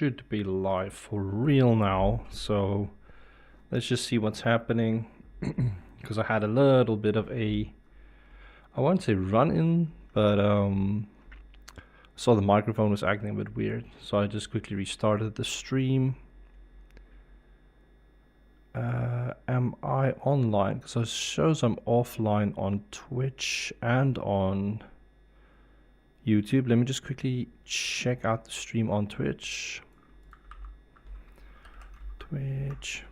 should be live for real now. So let's just see what's happening. Because I had a little bit of a, I won't say run-in, but saw the microphone was acting a bit weird. So I just quickly restarted the stream. Am I online? Because it shows I'm offline on Twitch and on YouTube. Let me just quickly check out the stream on Twitch. Twitch.tv.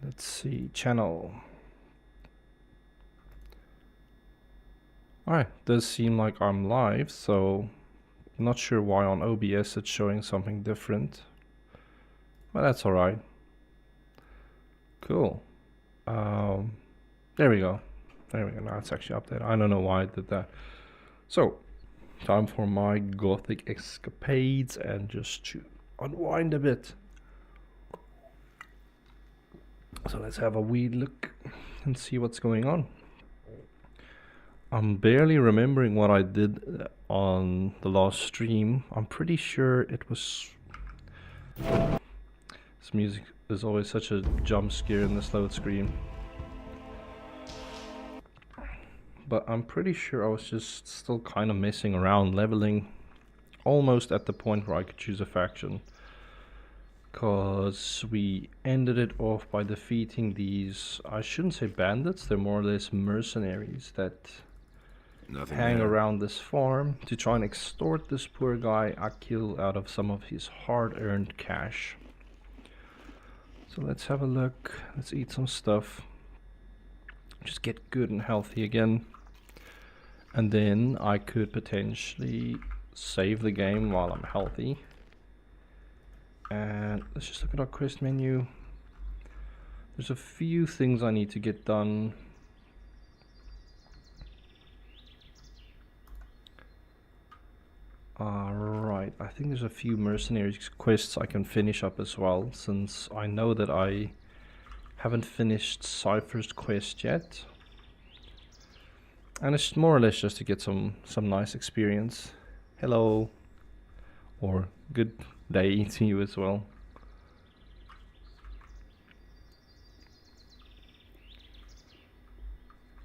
Let's see, channel. Alright, does seem like I'm live, so I'm not sure why on OBS it's showing something different. But that's alright. Cool. There we go. There we go. Now it's actually up there. I don't know why I did that. So, time for my Gothic escapades and just to unwind a bit. So let's have a wee look and see what's going on. I'm barely remembering what I did on the last stream. I'm pretty sure it was... This music is always such a jump scare in this load screen. But I'm pretty sure I was just still kind of messing around, leveling almost at the point where I could choose a faction. Because we ended it off by defeating these, I shouldn't say bandits, they're more or less mercenaries that hang around this farm to try and extort this poor guy Akil out of some of his hard-earned cash. So let's have a look, let's eat some stuff, just get good and healthy again, and then I could potentially save the game while I'm healthy. And let's just look at our quest menu. There's a few things I need to get done. Alright, I think there's a few mercenaries quests I can finish up as well, since I know that I haven't finished Cypher's quest yet. And it's more or less just to get some nice experience. Hello. Or good day to you as well.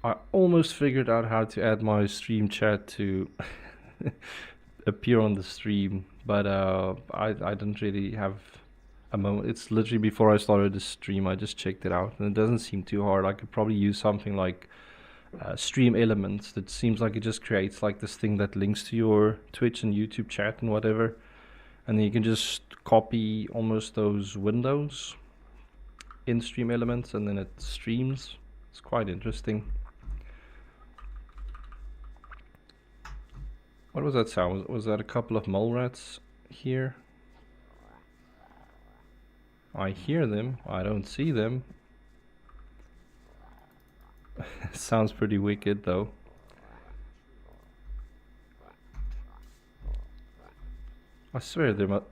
I almost figured out how to add my stream chat to appear on the stream, but I didn't really have a moment. It's literally before I started the stream, I just checked it out, and it doesn't seem too hard. I could probably use something like stream elements that seems like it just creates like this thing that links to your Twitch and YouTube chat and whatever, and then you can just copy almost those windows in stream elements and then it streams. It's quite interesting. What was that sound? Was that a couple of mole rats here? I hear them, I don't see them. Sounds pretty wicked though. I swear there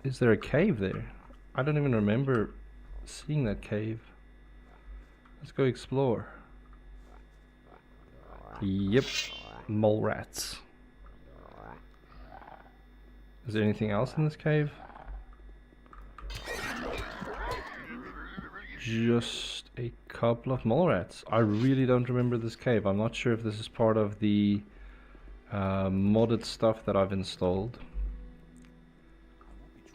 is there a cave there? I don't even remember seeing that cave. Let's go explore. Yep, mole rats. Is there anything else in this cave? Just a couple of mole rats. I really don't remember this cave. I'm not sure if this is part of the modded stuff that I've installed.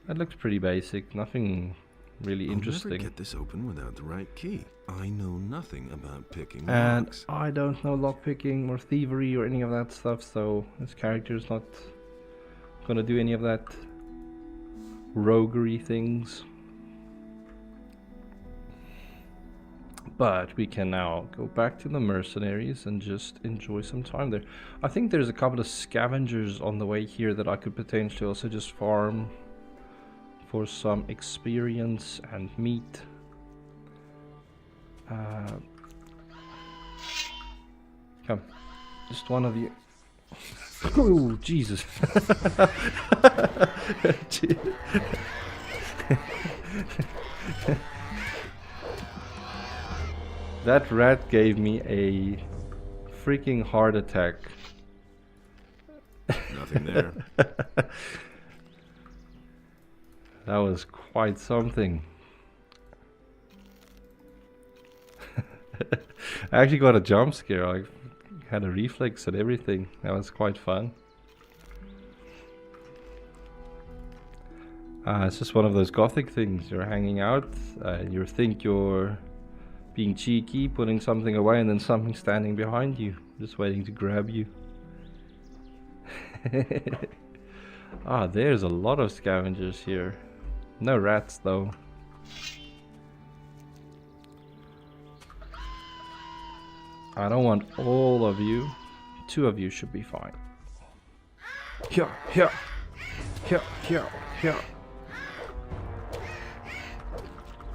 That looks pretty basic. Nothing really interesting. I'll never get this open without the right key. I know nothing about picking and locks. I don't know lockpicking or thievery or any of that stuff, so this character is not gonna do any of that roguery things. But we can now go back to the mercenaries and just enjoy some time there. I think there's a couple of scavengers on the way here that I could potentially also just farm for some experience and meat. Come, just one of you. Oh, Jesus. That rat gave me a freaking heart attack. Nothing there. That was quite something. I actually got a jump scare. I had a reflex and everything. That was quite fun. It's just one of those Gothic things. You're hanging out, you think you're being cheeky, putting something away, and then something standing behind you, just waiting to grab you. There's a lot of scavengers here. No rats though. I don't want all of you. 2 of you should be fine. Here, here, here, here, here.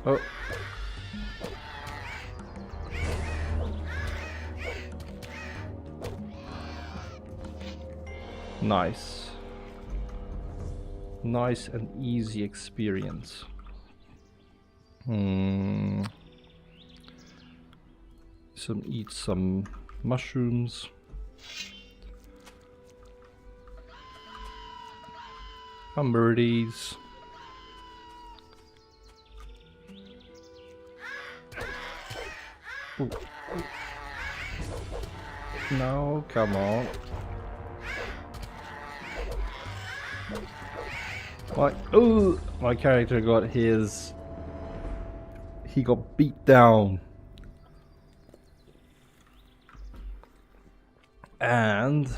Oh. Nice. Nice and easy experience. Eat some mushrooms. Birdies. Ooh. No, come on. My character got his... He got beat down. And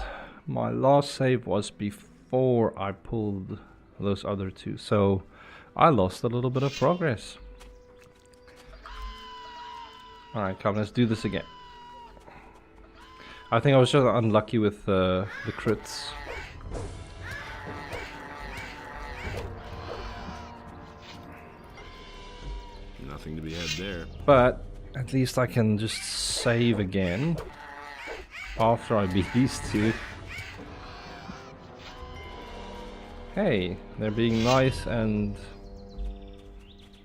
my last save was before I pulled those other 2. So I lost a little bit of progress. Alright, come, let's do this again. I think I was just unlucky with the crits. Nothing to be had there. But at least I can just save again after I beat these 2. Hey, they're being nice and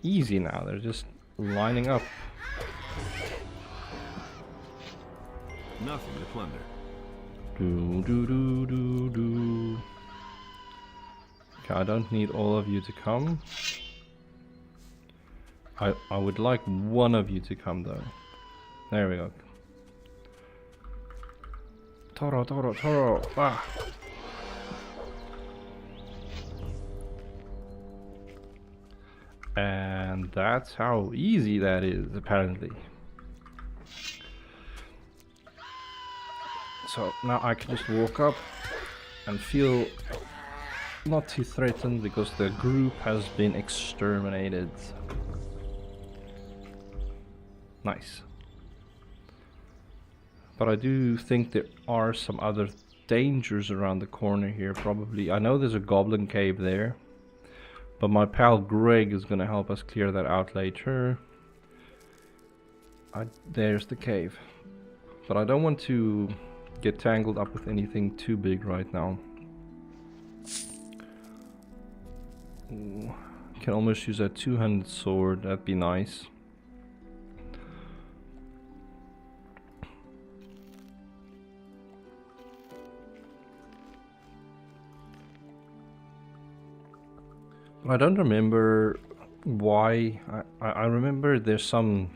easy now. They're just lining up. Nothing to plunder. Do do do do do. Okay, I don't need all of you to come. I would like one of you to come though. There we go. Toro, Toro, Toro. Ah. And that's how easy that is, apparently. So now I can just walk up and feel not too threatened because the group has been exterminated. Nice. But I do think there are some other dangers around the corner here, probably. I know there's a goblin cave there, but my pal Greg is going to help us clear that out later. There's the cave. But I don't want to get tangled up with anything too big right now. Ooh, can almost use a 2-handed sword, that'd be nice. I don't remember why. I remember there's some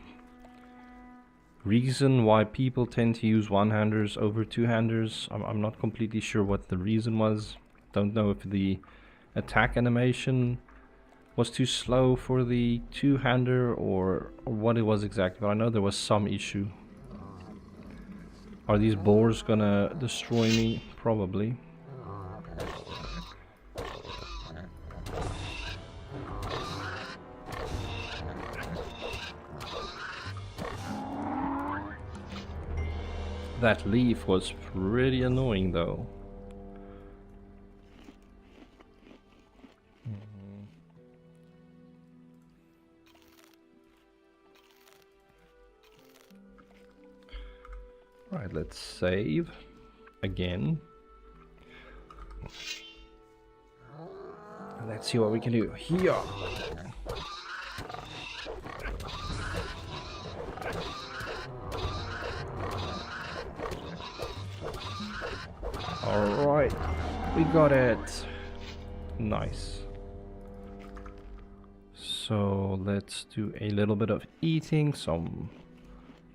reason why people tend to use one-handers over two-handers. I'm not completely sure what the reason was. Don't know if the attack animation was too slow for the two-hander or what it was exactly, but I know there was some issue. Are these boars gonna destroy me? Probably. That leaf was pretty annoying though. Right, let's save again. Let's see what we can do here. Alright, we got it. Nice. So let's do a little bit of eating, some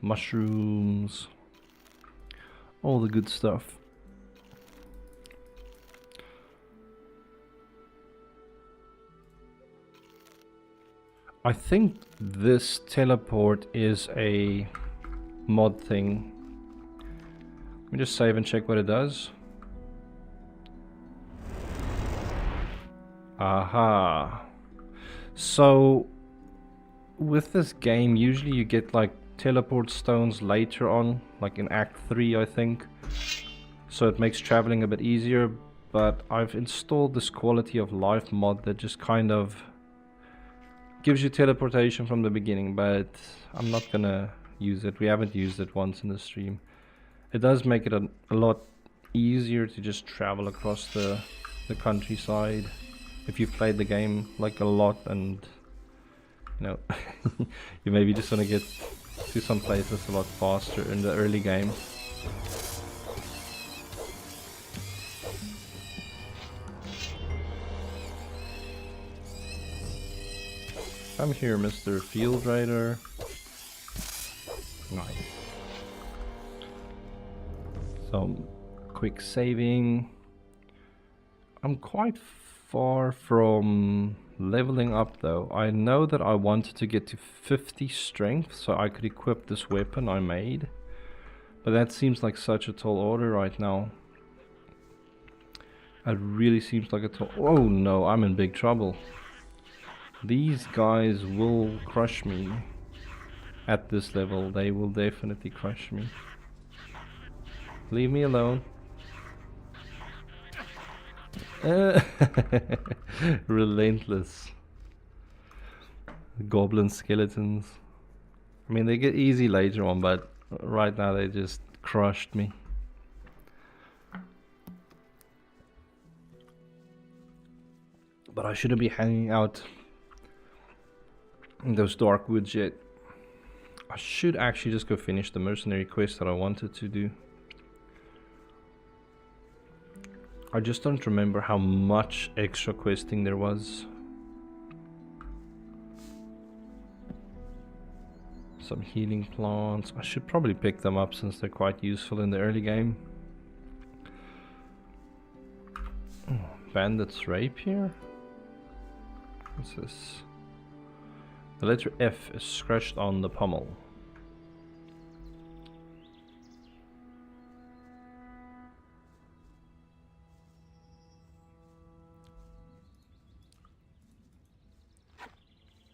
mushrooms, all the good stuff. I think this teleport is a mod thing. Let me just save and check what it does. Aha. So with this game, usually you get like teleport stones later on, like in Act 3 I think. So it makes traveling a bit easier, but I've installed this quality of life mod that just kind of gives you teleportation from the beginning, but I'm not gonna use it. We haven't used it once in the stream. It does make it a lot easier to just travel across the countryside if you've played the game like a lot, and you know you maybe just want to get to some places a lot faster in the early game. I'm here, Mr. Field Rider. Nice. Some quick saving. I'm quite far from leveling up though. I know that I wanted to get to 50 strength so I could equip this weapon I made. But that seems like such a tall order right now. It really seems like a tall... Oh no, I'm in big trouble. These guys will crush me. At this level, they will definitely crush me. Leave me alone. Relentless. Goblin skeletons. I mean, they get easy later on, but right now they just crushed me. But I shouldn't be hanging out in those dark woods yet. I should actually just go finish the mercenary quest that I wanted to do. I just don't remember how much extra questing there was. Some healing plants. I should probably pick them up since they're quite useful in the early game. Oh, Bandit's Rapier? What's this? The letter F is scratched on the pommel.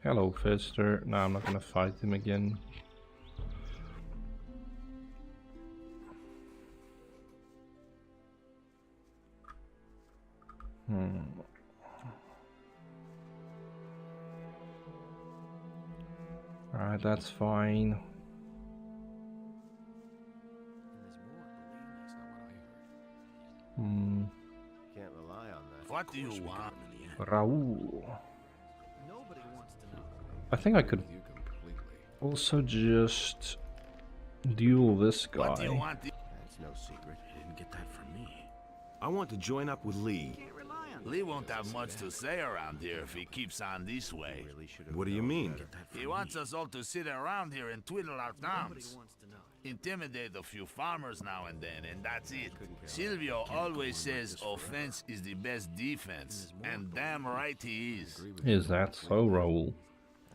Hello, Fester. No, I'm not gonna fight him again. Alright, that's fine. Can't rely on that. What do you want? Raoul. I think I could also just duel this guy. What do you want? That's no secret. You didn't get that from me. I want to join up with Lee. Lee won't have much to say around here if he keeps on this way. What do you mean? He wants us all to sit around here and twiddle our thumbs. Intimidate a few farmers now and then, and that's it. Silvio always says offense is the best defense, and damn right he is. Is that so, Raoul?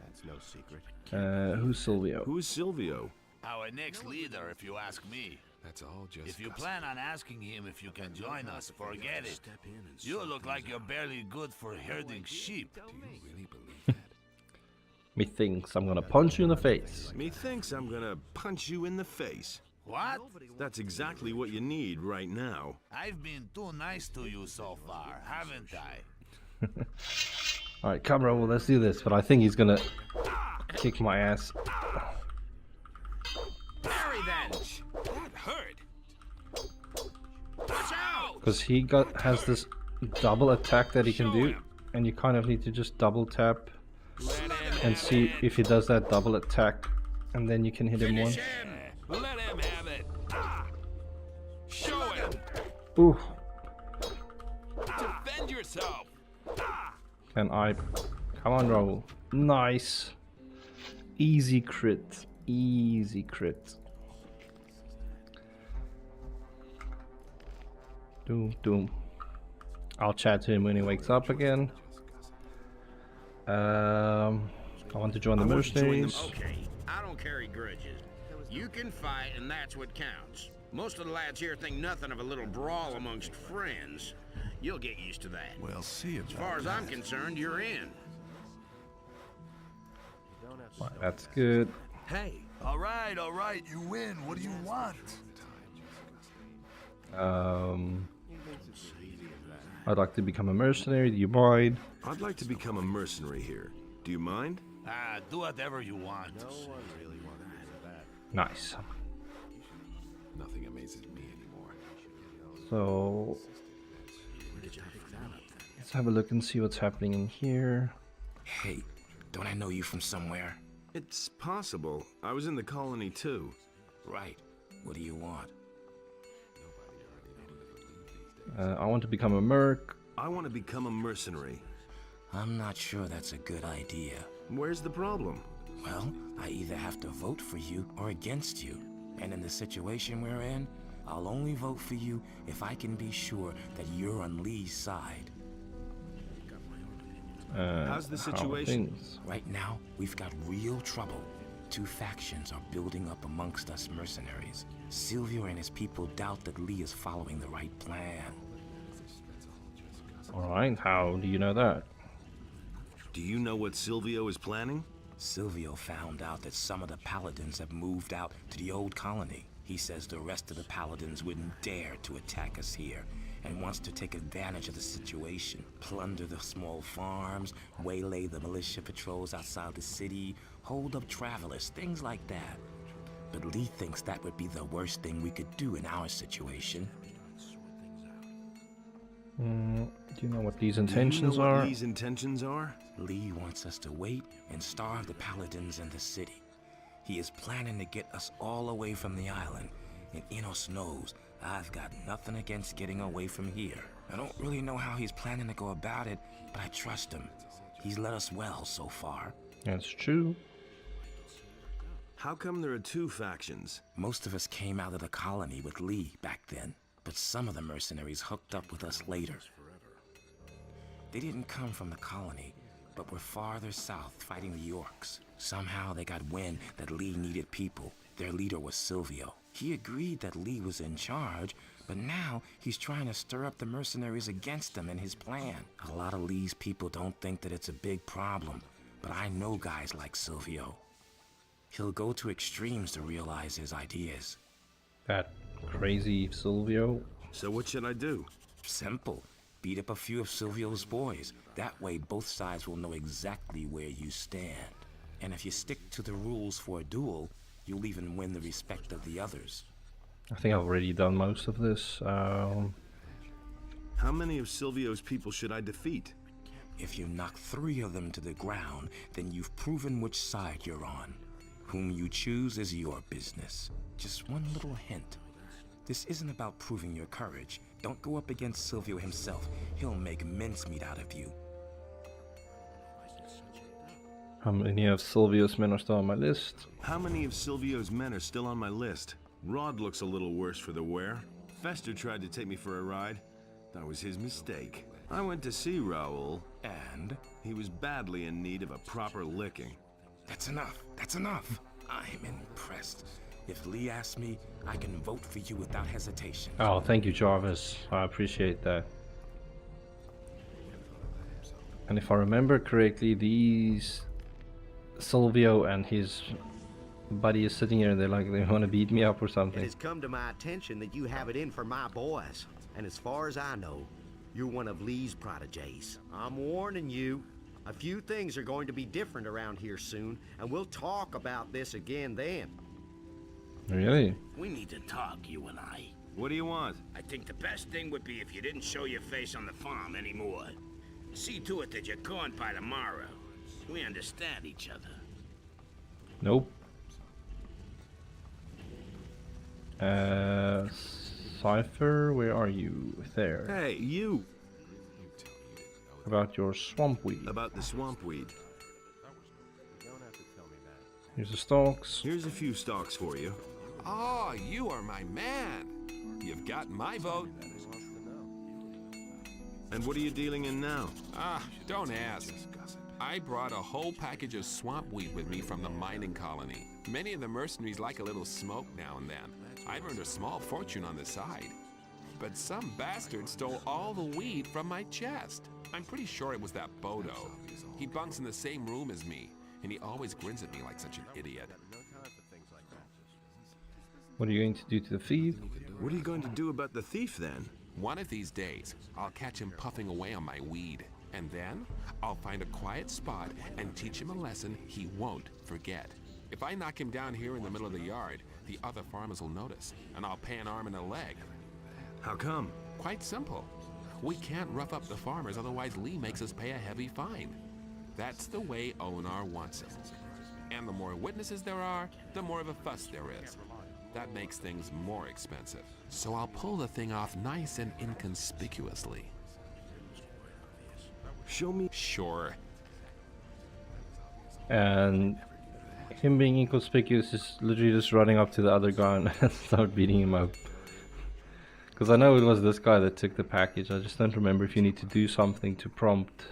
That's no secret. Who's Silvio? Who's Silvio? Our next leader, if you ask me. That's all just If you plan on asking him if you can join us, forget it. You look like you're barely good for herding sheep. Do you really believe that? Methinks I'm gonna punch you in the face. Methinks I'm gonna punch you in the face. What? That's exactly what you need right now. I've been too nice to you so far, haven't I? Alright, come Raoul, let's do this. But I think he's gonna kick my ass. Parry then! That hurt! Watch out! Because he has this double attack that he can do. And you kind of need to just double tap and see if he does that double attack. And then you can hit him once. Let him have it! Show him! Ooh. yourself. Can I? Come on, roll. Nice. Easy crit. Easy crit. Doom, doom. I'll chat to him when he wakes up again. I want to join the mercenaries. Okay, I don't carry grudges. You can fight, and that's what counts. Most of the lads here think nothing of a little brawl amongst friends. You'll get used to that. We'll see about As far as I'm concerned, you're in. Right, that's good. Hey, All right, you win. What do you want? I'd like to become a mercenary. Do you mind? I'd like to become a mercenary here. Do you mind? Do whatever you want. No one really wanted to do that. Nice. nothing amazes me anymore. So let's have a look and see what's happening in here. Hey, don't I know you from somewhere? It's possible. I was in the colony too. Right. What do you want? I want to become a merc. I want to become a mercenary. I'm not sure that's a good idea. Where's the problem? Well, I either have to vote for you or against you. And in the situation we're in, I'll only vote for you if I can be sure that you're on Lee's side. How's the situation? Things? Right now, we've got real trouble. Two factions are building up amongst us mercenaries. Silvio and his people doubt that Lee is following the right plan. Alright, how do you know that? Do you know what Silvio is planning? Silvio found out that some of the paladins have moved out to the old colony. He says the rest of the paladins wouldn't dare to attack us here, and wants to take advantage of the situation, plunder the small farms, waylay the militia patrols outside the city, hold up travelers, things like that. But Lee thinks that would be the worst thing we could do in our situation. Do you know what these Do you intentions know what are? Lee's intentions are? Lee wants us to wait and starve the paladins in the city. He is planning to get us all away from the island, and Enos knows I've got nothing against getting away from here. I don't really know how he's planning to go about it, but I trust him. He's led us well so far. That's true. How come there are two factions? Most of us came out of the colony with Lee back then, but some of the mercenaries hooked up with us later. They didn't come from the colony, but were farther south fighting the orcs. Somehow they got wind that Lee needed people. Their leader was Silvio. He agreed that Lee was in charge, but now he's trying to stir up the mercenaries against him and his plan. A lot of Lee's people don't think that it's a big problem, but I know guys like Silvio. He'll go to extremes to realize his ideas. That crazy Silvio. So what should I do? Simple. Beat up a few of Silvio's boys. That way both sides will know exactly where you stand. And if you stick to the rules for a duel, you'll even win the respect of the others. I think I've already done most of this. How many of Silvio's people should I defeat? If you knock 3 of them to the ground, then you've proven which side you're on. Whom you choose is your business. Just one little hint. This isn't about proving your courage. Don't go up against Silvio himself. He'll make mincemeat out of you. How many of Silvio's men are still on my list? How many of Silvio's men are still on my list? Rod looks a little worse for the wear. Fester tried to take me for a ride. That was his mistake. I went to see Raoul, And he was badly in need of a proper licking. that's enough. That's enough. I'm impressed. If Lee asks me, I can vote for you without hesitation. Oh, thank you, Jarvis. I appreciate that. And if I remember correctly, these Silvio and his buddy is sitting here and they're like, they want to beat me up or It something. has come to my attention that you have it in for my boys. And as far as I know, you're one of Lee's protégés. I'm warning you, a few things are going to be different around here soon, and we'll talk about this again then. Really? We need to talk, you and I. What do you want? I think the best thing would be if you didn't show your face on the farm anymore. See to it that you're gone by tomorrow. We understand each other. Nope. Cypher, where are you? There. Hey, you! about your swamp weed. About the swamp weed. Here's the stalks. Here's a few stalks for you. Oh, you are my man. You've got my vote. And what are you dealing in now? Ah, don't ask. I brought a whole package of swamp weed with me from the mining colony. Many of the mercenaries like a little smoke now and then. I've earned a small fortune on the side. But some bastard stole all the weed from my chest. I'm pretty sure it was that Bodo. He bunks in the same room as me, and he always grins at me like such an idiot. What are you going to do to the thief? What are you going to do about the thief then? One of these days, I'll catch him puffing away on my weed. And then, I'll find a quiet spot and teach him a lesson he won't forget. If I knock him down here in the middle of the yard, the other farmers will notice, and I'll pay an arm and a leg. How come? Quite simple. We can't rough up the farmers, otherwise Lee makes us pay a heavy fine. That's the way Onar wants it. And the more witnesses there are, the more of a fuss there is. That makes things more expensive. So I'll pull the thing off nice and inconspicuously. Show me. Sure. And him being inconspicuous is literally just running up to the other guy and start beating him up. Because I know it was this guy that took the package. I just don't remember if you need to do something to prompt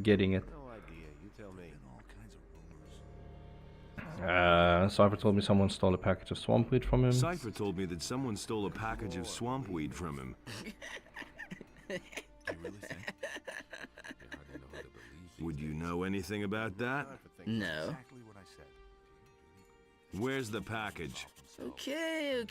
getting it. No idea. You tell me. Cypher told me someone stole a package of swamp weed from him. Cypher told me that someone stole a package of swamp weed from him. Would you know anything about that? No. Where's the package? Okay.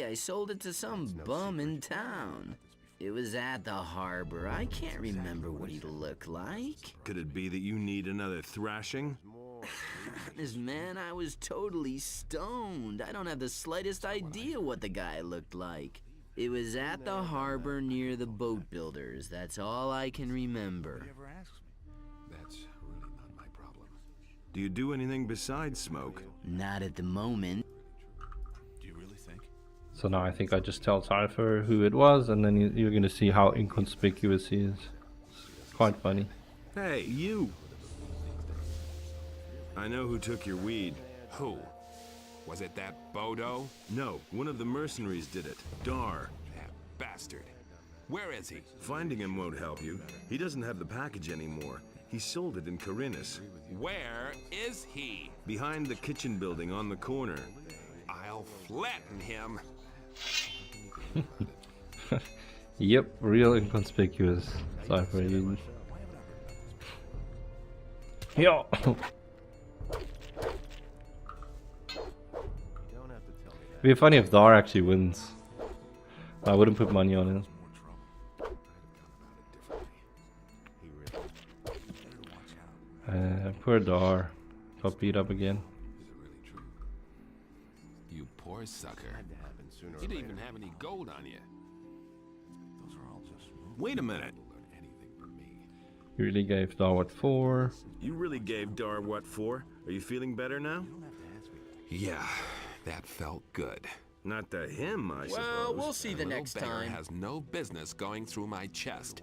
I sold it to some bum in town. It was at the harbor. I can't remember what he looked like. Could it be that you need another thrashing? Man, I was totally stoned. I don't have the slightest idea what the guy looked like. It was at the harbor near the boat builders. That's all I can remember. That's really not my problem. Do you do anything besides smoke? Not at the moment. Do you really think? So now I think I just tell Cypher who it was, and then you're gonna see how inconspicuous he is. It's quite funny. Hey, you! I know who took your weed. Who? Was it that Bodo? No, one of the mercenaries did it. Dar. That bastard. Where is he? Finding him won't help you. He doesn't have the package anymore. He sold it in Khorinis. Where is he? Behind the kitchen building on the corner. I'll flatten him. Yep, real inconspicuous. Cypher, you... Yo! It'd be funny if Dar actually wins. I wouldn't put money on it. Poor Dar. Got beat up again. You poor sucker. You didn't even have any gold on you. Wait a minute. You really gave Dar what for? You really gave Dar what for? Are you feeling better now? Yeah, that felt good. Not to him, I suppose. Well, we'll see the Little next beggar time. has no business going through my chest.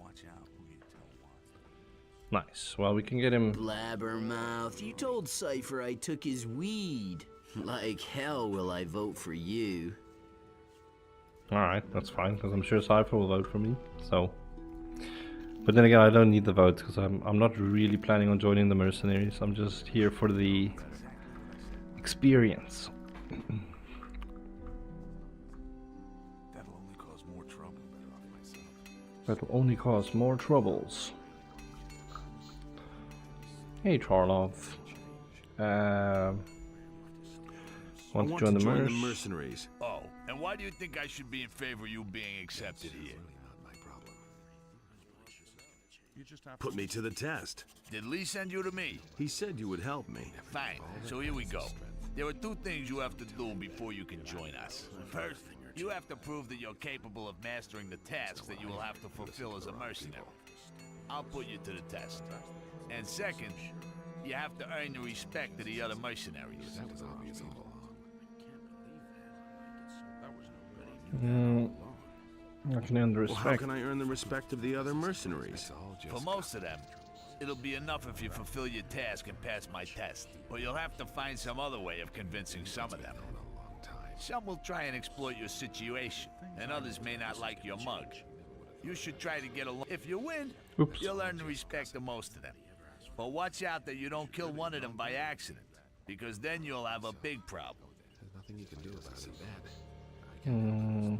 Nice. Well, we can get him... Blabbermouth, you told Cypher I took his weed. Like hell will I vote for you. Alright, that's fine, because I'm sure Cypher will vote for me, so... But then again, I don't need the votes, because I'm not really planning on joining the mercenaries. I'm just here for the... experience. That'll only cause more trouble. Better off myself. That will only cause more troubles. Hey, Charlov. Want to join the mercenaries? Oh, and why do you think I should be in favor of you being accepted here? Put me to the test. Did Lee send you to me? He said you would help me. Fine. So here we go. There are two things you have to do before you can join us. First, you have to prove that you're capable of mastering the tasks that you will have to fulfill as a mercenary. I'll put you to the test. And second, you have to earn the respect of the other mercenaries. That was obvious all along. I can earn the Well, how respect. can I earn the respect of the other mercenaries? For most of them, it'll be enough if you fulfill your task and pass my test. But you'll have to find some other way of convincing some of them. Some will try and exploit your situation, and others may not like your mug. You should try to get along. If you win, Oops. you'll earn the respect of most of them. But watch out that you don't kill one of them by accident, because then you'll have a big problem. Where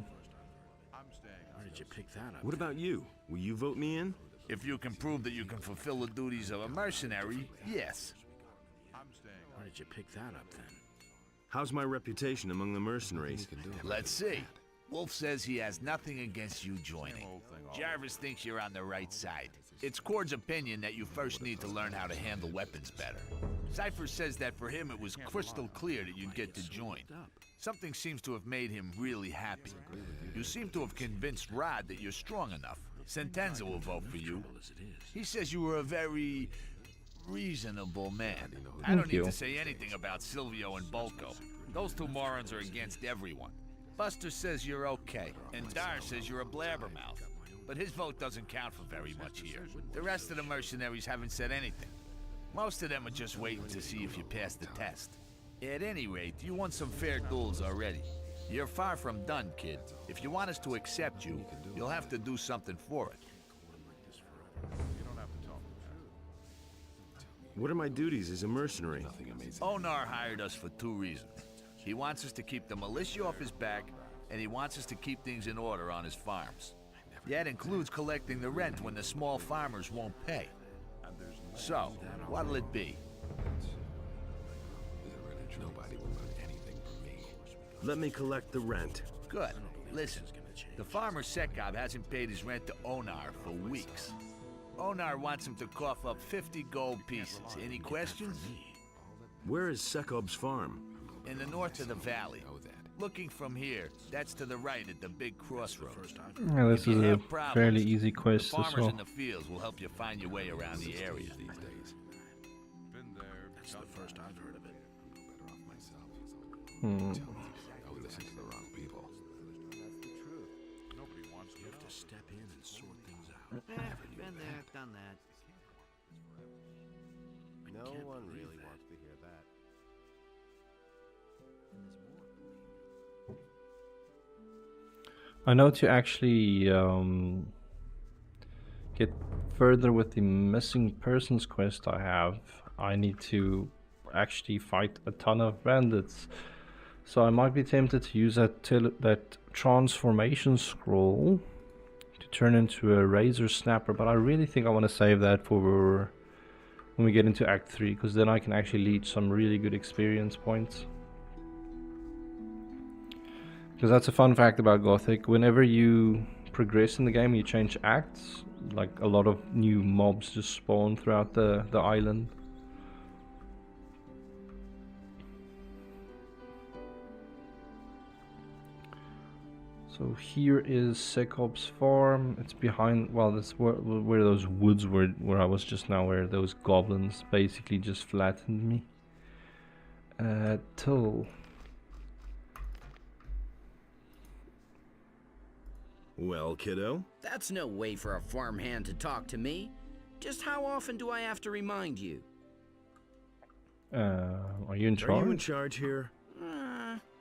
did you pick that up? What about you? Will you vote me in? If you can prove that you can fulfill the duties of a mercenary, yes. Where did you pick that up then? How's my reputation among the mercenaries? Let's see. Wolf says he has nothing against you joining. Jarvis thinks you're on the right side. It's Cord's opinion that you first need to learn how to handle weapons better. Cypher says that for him it was crystal clear that you'd get to join. Something seems to have made him really happy. You seem to have convinced Rod that you're strong enough. Sentenza will vote for you. He says you were a very reasonable man. I don't need to say anything about Silvio and Bolko. Those two morons are against everyone. Buster says you're okay, and Dar says you're a blabbermouth. But his vote doesn't count for very much here. The rest of the mercenaries haven't said anything. Most of them are just waiting to see if you pass the test. At any rate, you won some fair duels already. You're far from done, kid. If you want us to accept you, you'll have to do something for it. What are my duties as a mercenary? Onar hired us for two reasons. He wants us to keep the militia off his back, and he wants us to keep things in order on his farms. That includes collecting the rent when the small farmers won't pay. So, what'll it be? Let me collect the rent. Good. Listen, the farmer Sekab hasn't paid his rent to Onar for weeks. Onar wants him to cough up 50 gold pieces. Any questions? Where is Sekob's farm? In the north of the valley. Looking from here, that's to the right at the big crossroads. Yeah, this If you is a have problems, fairly easy the quest as farmers well. in the fields will help you find your way around the area. That's the first I've heard of it. You have to step in and sort things out. Been there, done that. No one really wants to hear that. I know to actually get further with the missing persons quest I have, I need to actually fight a ton of bandits. So I might be tempted to use that transformation scroll to turn into a razor snapper, but I really think I want to save that for when we get into Act 3, because then I can actually lead some really good experience points. Because that's a fun fact about Gothic. Whenever you progress in the game, you change acts, like a lot of new mobs just spawn throughout the island. So here is Sekob's farm. It's behind, well, that's where those woods were, where I was just now, where those goblins basically just flattened me. Tull. Well, kiddo? That's no way for a farmhand to talk to me. Just how often do I have to remind you? Are you in charge? Are you in charge here?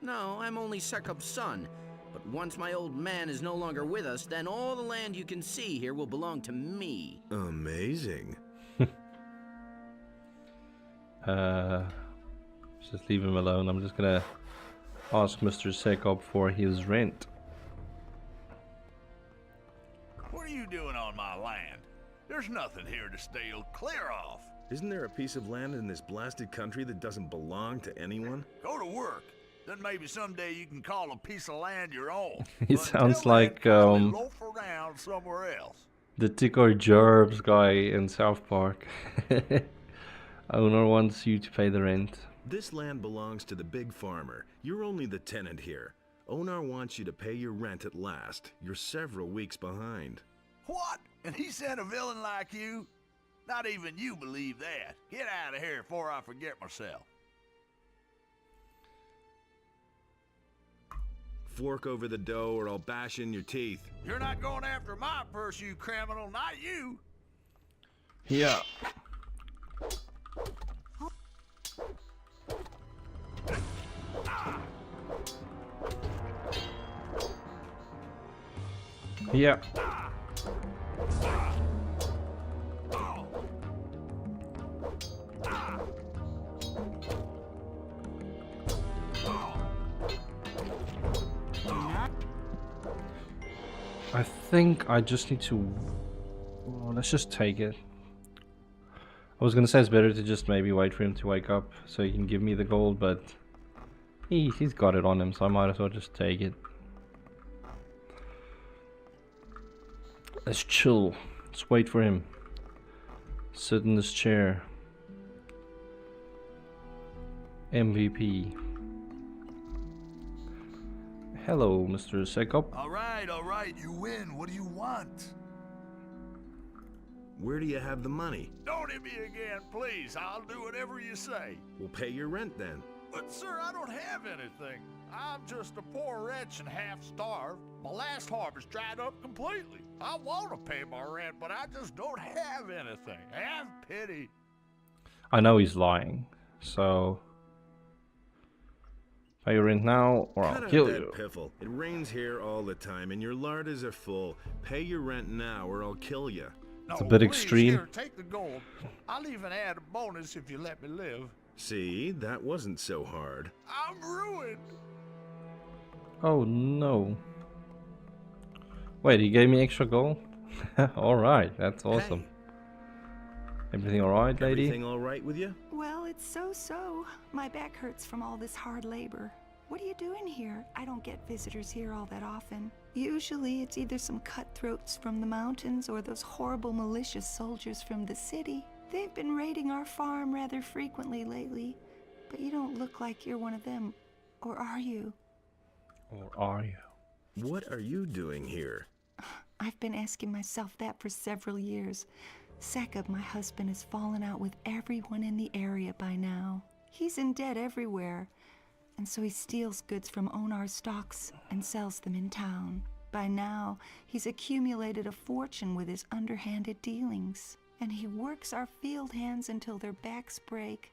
No, I'm only Sekub's son. But once my old man is no longer with us, then all the land you can see here will belong to me. Amazing. Just leave him alone. I'm just gonna ask Mr. Sekub for his rent. What are you doing on my land? There's nothing here to steal. Clear off. Isn't there a piece of land in this blasted country that doesn't belong to anyone? Go to work. Then maybe someday you can call a piece of land your own. He But sounds until then, like probably loaf around somewhere else. the Tickor Gerbs guy in South Park. Owner wants you to pay the rent. This land belongs to the big farmer. You're only the tenant here. Onar wants you to pay your rent at last. You're several weeks behind. What? And he sent a villain like you? Not even you believe that. Get out of here before I forget myself. Fork over the dough or I'll bash in your teeth. You're not going after my purse, you criminal, not you. Yeah. Yeah. I think I just need to... well, let's just take it. I was gonna say it's better to just maybe wait for him to wake up so he can give me the gold, but he's got it on him, so I might as well just take it. Let's chill. Let's wait for him. Sit in this chair. MVP. Hello, Mr. Sekop. All right, you win. What do you want? Where do you have the money? Don't hit me again, please. I'll do whatever you say. We'll pay your rent then. But, sir, I don't have anything. I'm just a poor wretch and half-starved. My last harvest dried up completely. I want to pay my rent, but I just don't have anything. Have pity. I know he's lying, so... pay your rent now, or I'll kill you. Piffle. It rains here all the time, and your larders are full. Pay your rent now, or I'll kill you. It's a bit please, extreme. Here, take the gold. I'll even add a bonus if you let me live. See, that wasn't so hard. I'm ruined. Oh no. Wait, he gave me extra gold? Alright, that's awesome. Hey. Everything alright, lady? Everything all right with you? Well, it's so-so. My back hurts from all this hard labor. What are you doing here? I don't get visitors here all that often. Usually it's either some cutthroats from the mountains or those horrible malicious soldiers from the city. They've been raiding our farm rather frequently lately, but you don't look like you're one of them. Or are you? Or are you? What are you doing here? I've been asking myself that for several years. Sekop, my husband, has fallen out with everyone in the area by now. He's in debt everywhere, and so he steals goods from Onar stocks and sells them in town. By now, he's accumulated a fortune with his underhanded dealings, and he works our field hands until their backs break.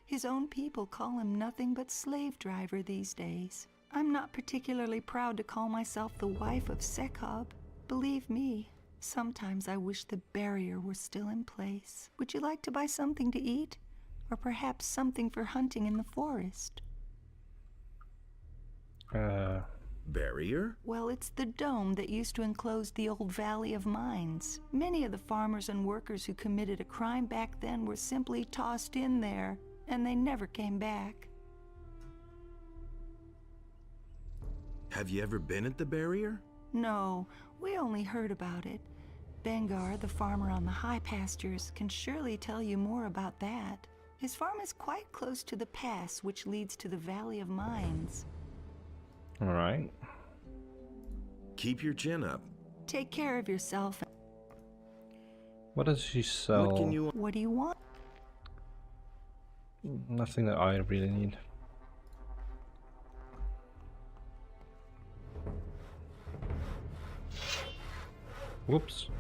His own people call him nothing but slave driver these days. I'm not particularly proud to call myself the wife of Sekop. Believe me, sometimes I wish the barrier were still in place. Would you like to buy something to eat? Or perhaps something for hunting in the forest? Barrier? Well, it's the dome that used to enclose the old Valley of Mines. Many of the farmers and workers who committed a crime back then were simply tossed in there, and they never came back. Have you ever been at the barrier? No, we only heard about it. Bengar, the farmer on the high pastures, can surely tell you more about that. His farm is quite close to the pass which leads to the Valley of Mines. Alright. Keep your chin up. Take care of yourself. What does she sell? What can you... What do you want? Nothing that I really need. Whoops.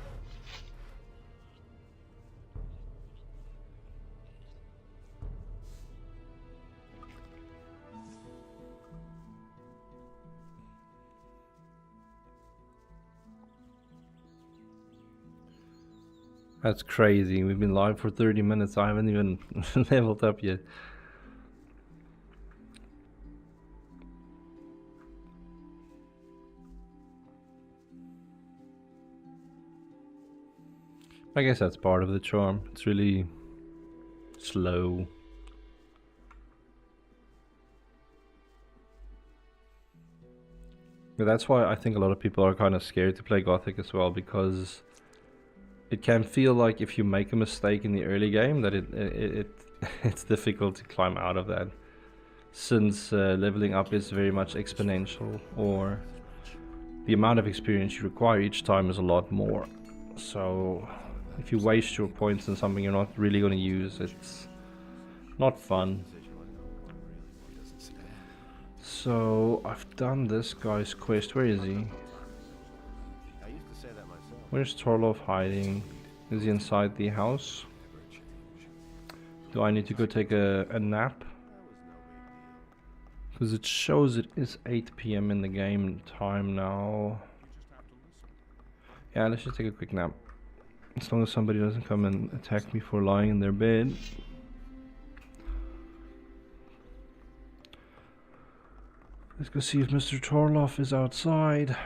That's crazy. We've been live for 30 minutes. I haven't even leveled up yet. I guess that's part of the charm. It's really slow. But that's why I think a lot of people are kind of scared to play Gothic as well, because it can feel like if you make a mistake in the early game that it's difficult to climb out of that, since leveling up is very much exponential, or the amount of experience you require each time is a lot more. So if you waste your points on something you're not really going to use, it's not fun. So I've done this guy's quest. Where is he? Where's Torlov hiding? Is he inside the house? Do I need to go take a nap? Because it shows it is 8 PM in the game time now. Yeah, let's just take a quick nap. As long as somebody doesn't come and attack me for lying in their bed. Let's go see if Mr. Torlov is outside.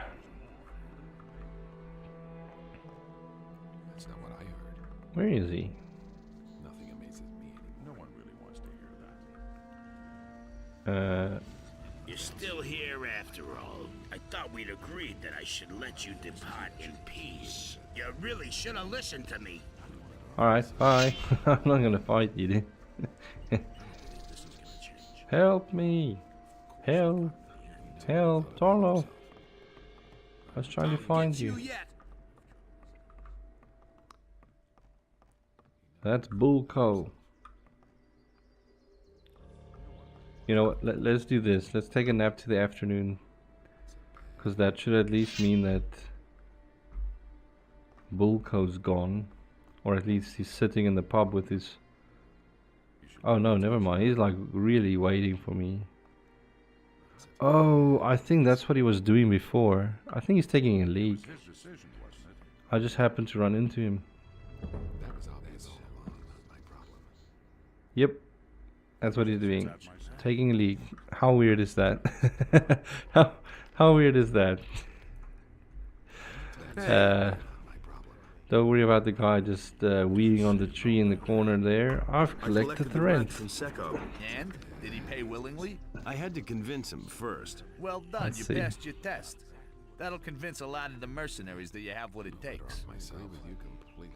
That's not what I heard. Where is he? Nothing amazes me anymore. No one really wants to hear that. You're still here after all. I thought we'd agreed that I should let you depart in peace. You really should have listened to me. Alright, bye. I'm not gonna fight you, dude. Help me! Help! Help! Torlov! I was trying to find you. That's Bulko. You know what, let's do this. Let's take a nap to the afternoon. Because that should at least mean that Bulko's gone. Or at least he's sitting in the pub with his... Oh no, never mind. He's like really waiting for me. Oh, I think that's what he was doing before. I think he's taking a leak. I just happened to run into him. That was obvious. My problem. Yep, that's what he's doing. Taking a leak. How weird is that? how weird is that? Don't worry about the guy just weeding on the tree in the corner there. I've collected the rent. From Secco. And? Did he pay willingly? I had to convince him first. Well done, Let's you see. passed your test. That'll convince a lot of the mercenaries that you have what it takes. I agree with you completely.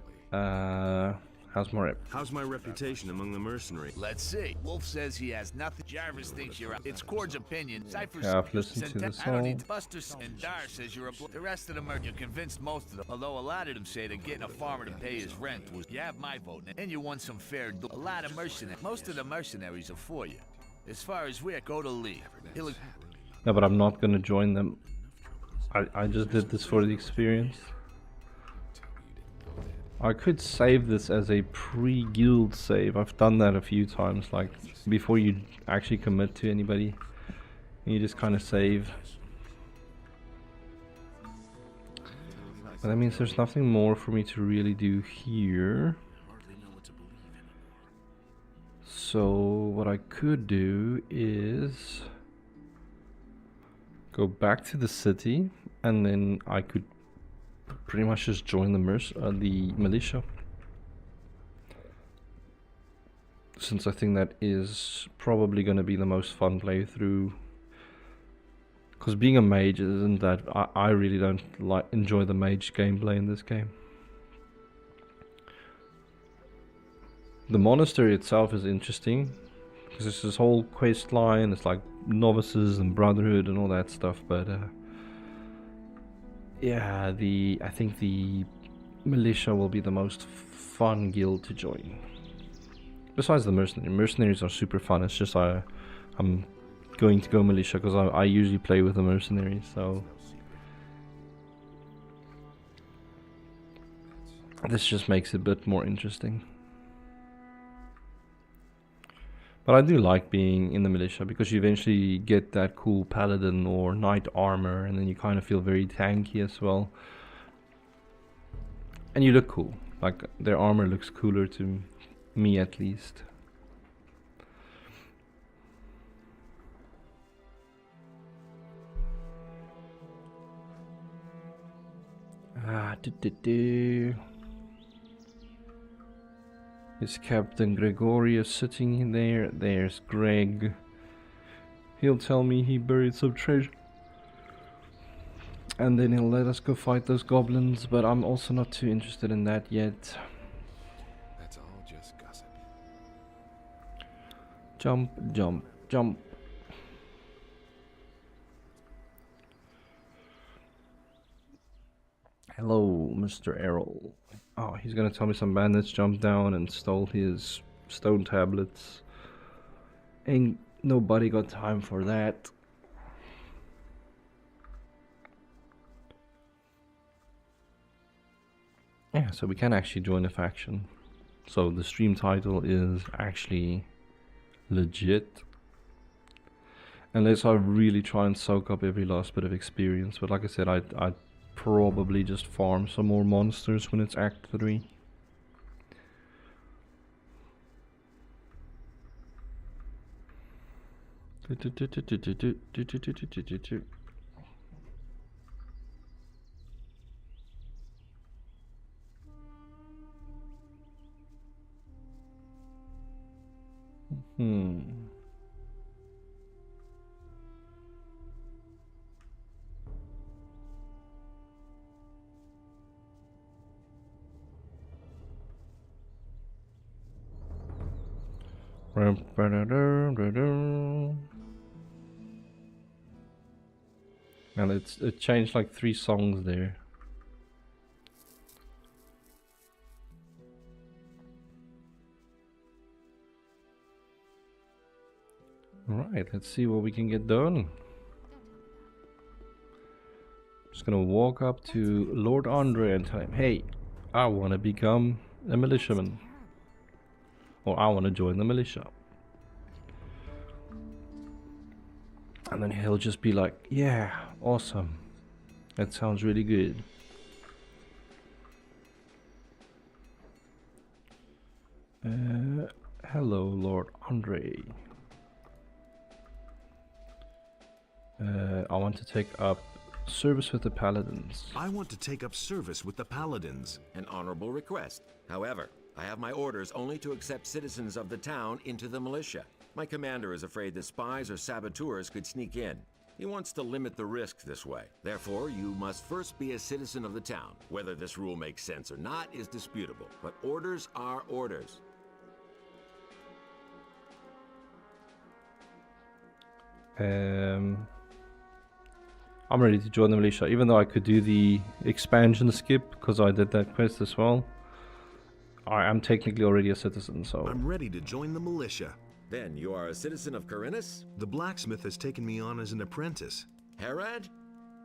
How's my rep? How's my reputation among the mercenaries? Let's see. Wolf says he has nothing. Jarvis thinks you're out. It's Cord's opinion. Cypher's Yeah, I've listened to this I don't all. need Buster and Dar says you're a the rest of them are you convinced most of them. Although a lot of them say that getting a farmer to pay his rent was you have my vote and you won some fair a lot of mercenaries. Most of the mercenaries are for you. As far as we're go to Lee. He'll No, but I'm not gonna join them. I just did this for the experience. I could save this as a pre-guild save. I've done that a few times, like before you actually commit to anybody. You just kind of save. But that means there's nothing more for me to really do here. So what I could do is go back to the city, and then I could pretty much just join the militia. Since I think that is probably going to be the most fun playthrough. Because being a mage isn't that... I really don't enjoy the mage gameplay in this game. The monastery itself is interesting. Because there's this whole quest line. It's like novices and brotherhood and all that stuff. But yeah, I think the militia will be the most fun guild to join. Besides the mercenaries are super fun. It's just I'm going to go militia because I usually play with the mercenaries. So this just makes it a bit more interesting. But I do like being in the militia because you eventually get that cool paladin or knight armor, and then you kind of feel very tanky as well. And you look cool. Like their armor looks cooler to me at least. Is Captain Gregorius sitting in there? There's Greg. He'll tell me he buried some treasure. And then he'll let us go fight those goblins, but I'm also not too interested in that yet. That's all just gossip. Jump, jump, jump. Hello, Mr. Errol. Oh, he's gonna tell me some bandits jumped down and stole his stone tablets. Ain't nobody got time for that. Yeah, so we can actually join a faction. So the stream title is actually legit. Unless I really try and soak up every last bit of experience. But like I said, I'd probably just farm some more monsters when it's Act 3. Hmm. And it changed like 3 songs there. Alright, let's see what we can get done. Just gonna walk up to Lord Andre and tell him, hey, I wanna become a militiaman. Or I wanna join the militia. And then he'll just be like, yeah, awesome. That sounds really good. Hello, Lord Andre. I want to take up service with the Paladins. I want to take up service with the Paladins. An honorable request. However, I have my orders only to accept citizens of the town into the militia. My commander is afraid that spies or saboteurs could sneak in. He wants to limit the risk this way. Therefore, you must first be a citizen of the town. Whether this rule makes sense or not is disputable, but orders are orders. I'm ready to join the militia, even though I could do the expansion skip because I did that quest as well. I am technically already a citizen, so I'm ready to join the militia. Then you are a citizen of Khorinis? The blacksmith has taken me on as an apprentice. Herod?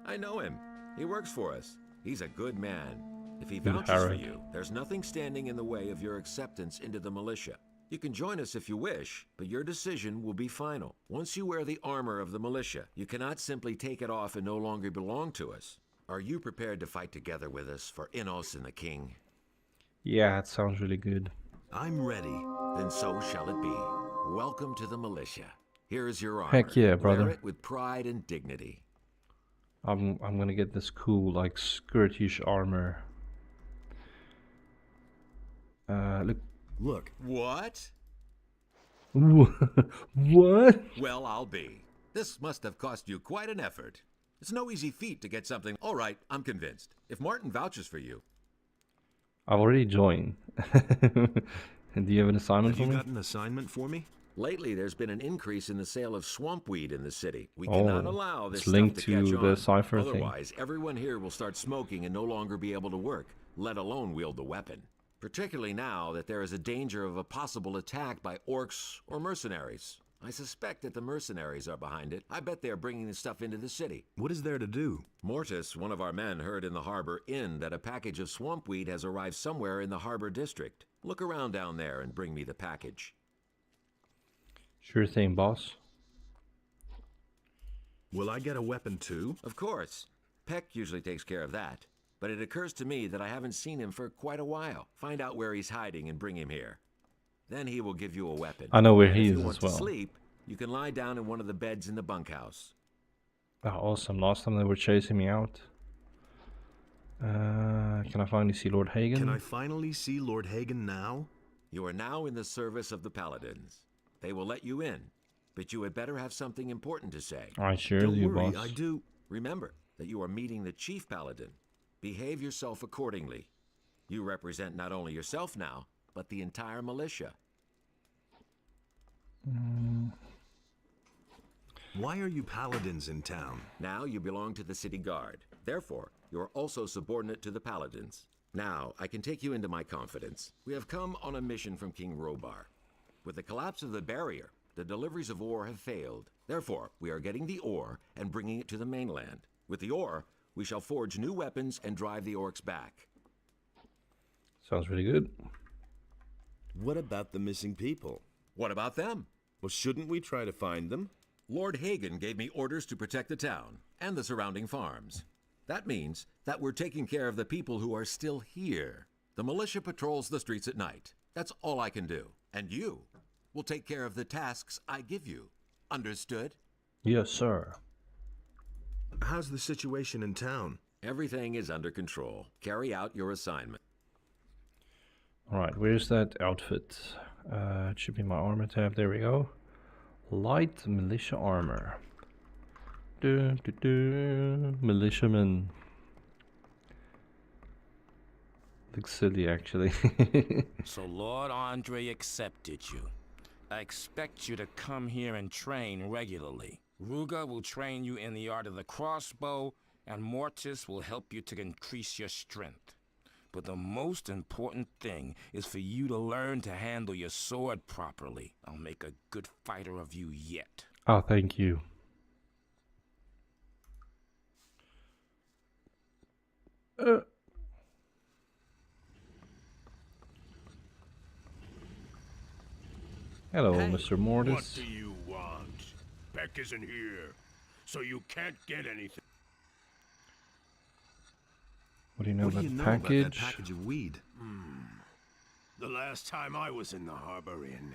I know him. He works for us. He's a good man. If he vouches for you, there's nothing standing in the way of your acceptance into the militia. You can join us if you wish, but your decision will be final. Once you wear the armor of the militia, you cannot simply take it off and no longer belong to us. Are you prepared to fight together with us for Innos and the king? yeah, it sounds really good. I'm ready. Then so shall it be. Welcome to the militia. Here is your armor. Heck yeah, brother. Wear it with pride and dignity. I'm gonna get this cool like skirtish armor. Look. What? What? Well, I'll be. This must have cost you quite an effort. It's no easy feat to get something. All right, I'm convinced. If Martin vouches for you. I've already joined. Do you have an assignment for me? Have you got an assignment for me? Lately, there's been an increase in the sale of swamp weed in the city. We cannot allow this it's stuff linked to catch to on. the cipher thing. Otherwise, everyone here will start smoking and no longer be able to work, let alone wield the weapon. Particularly now that there is a danger of a possible attack by orcs or mercenaries. I suspect that the mercenaries are behind it. I bet they're bringing the stuff into the city. What is there to do? Mortis, one of our men, heard in the harbor inn that a package of swamp weed has arrived somewhere in the harbor district. Look around down there and bring me the package. Sure thing, boss. Will I get a weapon too? Of course. Peck usually takes care of that. But it occurs to me that I haven't seen him for quite a while. Find out where he's hiding and bring him here. Then he will give you a weapon. I know where And he if is you want as well. to sleep, you can lie down in one of the beds in the bunkhouse. Oh, awesome. Last time they were chasing me out. Can I finally see Lord Hagen? Can I finally see Lord Hagen now? You are now in the service of the Paladins. They will let you in, but you had better have something important to say. I sure Don't do, worry, boss. I do. Remember that you are meeting the Chief Paladin. Behave yourself accordingly. You represent not only yourself now, but the entire militia. Why are you paladins in town? Now you belong to the city guard. Therefore, you are also subordinate to the Paladins. Now, I can take you into my confidence. We have come on a mission from King Robar. With the collapse of the barrier, the deliveries of ore have failed. Therefore, we are getting the ore and bringing it to the mainland. With the ore, we shall forge new weapons and drive the orcs back. Sounds really good. What about the missing people? What about them? Well, shouldn't we try to find them? Lord Hagen gave me orders to protect the town and the surrounding farms. That means that we're taking care of the people who are still here. The militia patrols the streets at night. That's all I can do. And you will take care of the tasks I give you. Understood? Yes, sir. How's the situation in town? Everything is under control. Carry out your assignment. Alright, where's that outfit? It should be my armor tab. There we go. Light militia armor. Militiaman. Looks silly, actually. So Lord Andre accepted you. I expect you to come here and train regularly. Ruga will train you in the art of the crossbow, and Mortis will help you to increase your strength. But the most important thing is for you to learn to handle your sword properly. I'll make a good fighter of you yet. Oh, thank you. Hello, Hey, Mr. Mortis. What do you want? Peck isn't here, so you can't get anything. What do you know What about do you the know package? about that package of weed? The last time I was in the Harbor Inn,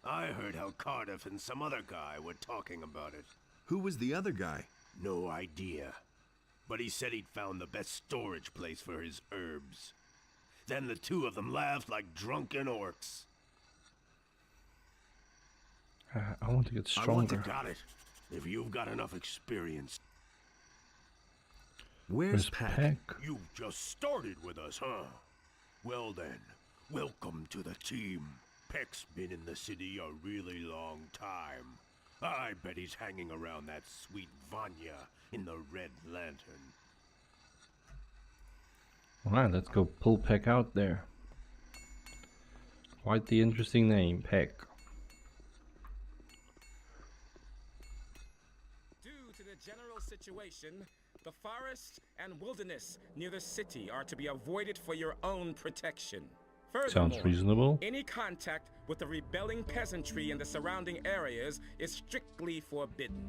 I heard how Cardiff and some other guy were talking about it. Who was the other guy? No idea. But he said he'd found the best storage place for his herbs. Then the two of them laughed like drunken orcs. I want to get I want to stronger. got it, if you've got enough experience. Where's Peck? Peck? You just started with us, huh? Well then, welcome to the team. Peck's been in the city a really long time. I bet he's hanging around that sweet Vanya in the Red Lantern. Alright, let's go pull Peck out there. Quite the interesting name, Peck. Due to the general situation, the forest and wilderness near the city are to be avoided for your own protection. Sounds Furthermore, reasonable. any contact with the rebelling peasantry in the surrounding areas is strictly forbidden.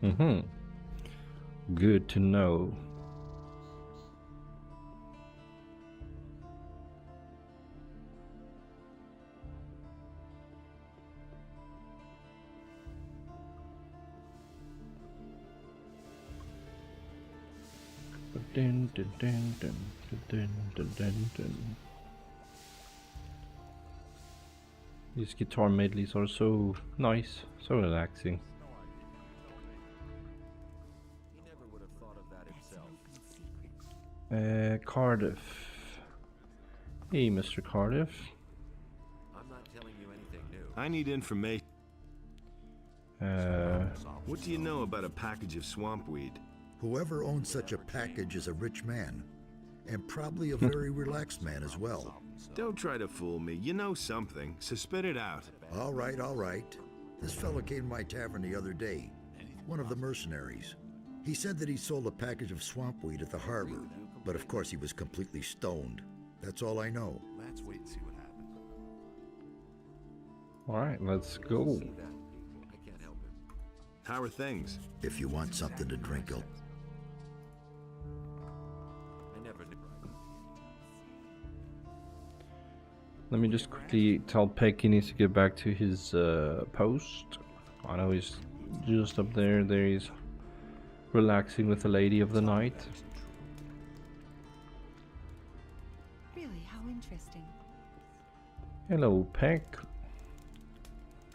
Mm-hmm. Good to know. Dun, dun, dun, dun, dun, dun, dun, dun. These guitar medleys are so nice, so relaxing. He never would have thought of that himself. Cardiff. Hey, Mr. Cardiff. I'm not telling you anything new. I need information. Uh, What do you know about a package of swamp weed? Whoever owns such a package is a rich man, and probably a very relaxed man as well. Don't try to fool me. You know something, so spit it out. All right, all right. This fellow came to my tavern the other day, one of the mercenaries. He said that he sold a package of swamp weed at the harbor, but of course he was completely stoned. That's all I know. Let's wait and see what happens. Alright, let's go. I can't help him. How are things? If you want something to drink, I never knew. Let me just quickly tell Peck he needs to get back to his post. I know he's just up there. There he's relaxing with the lady of the night. Really, how interesting. Hello, Peck.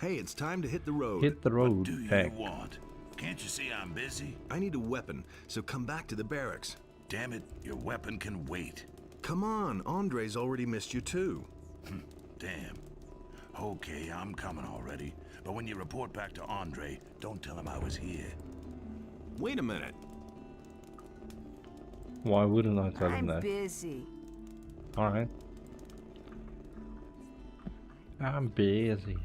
Hey, it's time to hit the road. Hit the What road, do you Peck. want? Can't you see I'm busy? I need a weapon, so come back to the barracks. Damn it, your weapon can wait. Come on, Andre's already missed you too. Damn. Okay, I'm coming already. But when you report back to Andre, don't tell him I was here. Wait a minute. Why wouldn't I tell him I'm that? busy. Alright. I'm busy.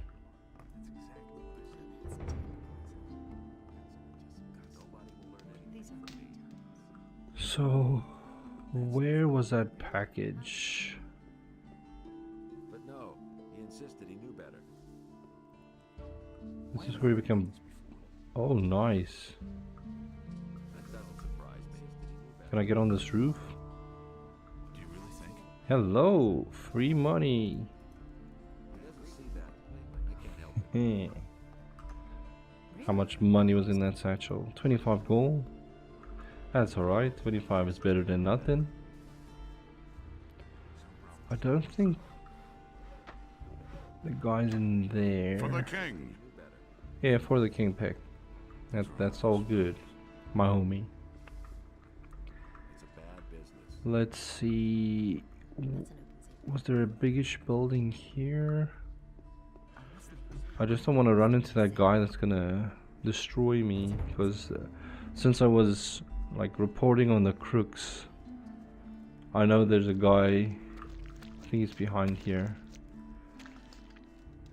So, where was that package? insisted he knew better. This is where we become. Oh, nice. That doesn't surprise me. Can I get on this roof? Do you really think? Hello, free money. He doesn't see that. I can't help it. How much money was in that satchel? 25 gold? That's alright, 25 is better than nothing. I don't think the guy's in there. For the king. Yeah, for the king pick. That's all good, my homie. It's a bad business. Let's see. Was there a biggish building here? I just don't want to run into that guy that's gonna destroy me, because since I was like reporting on the crooks, I know there's a guy, I think he's behind here,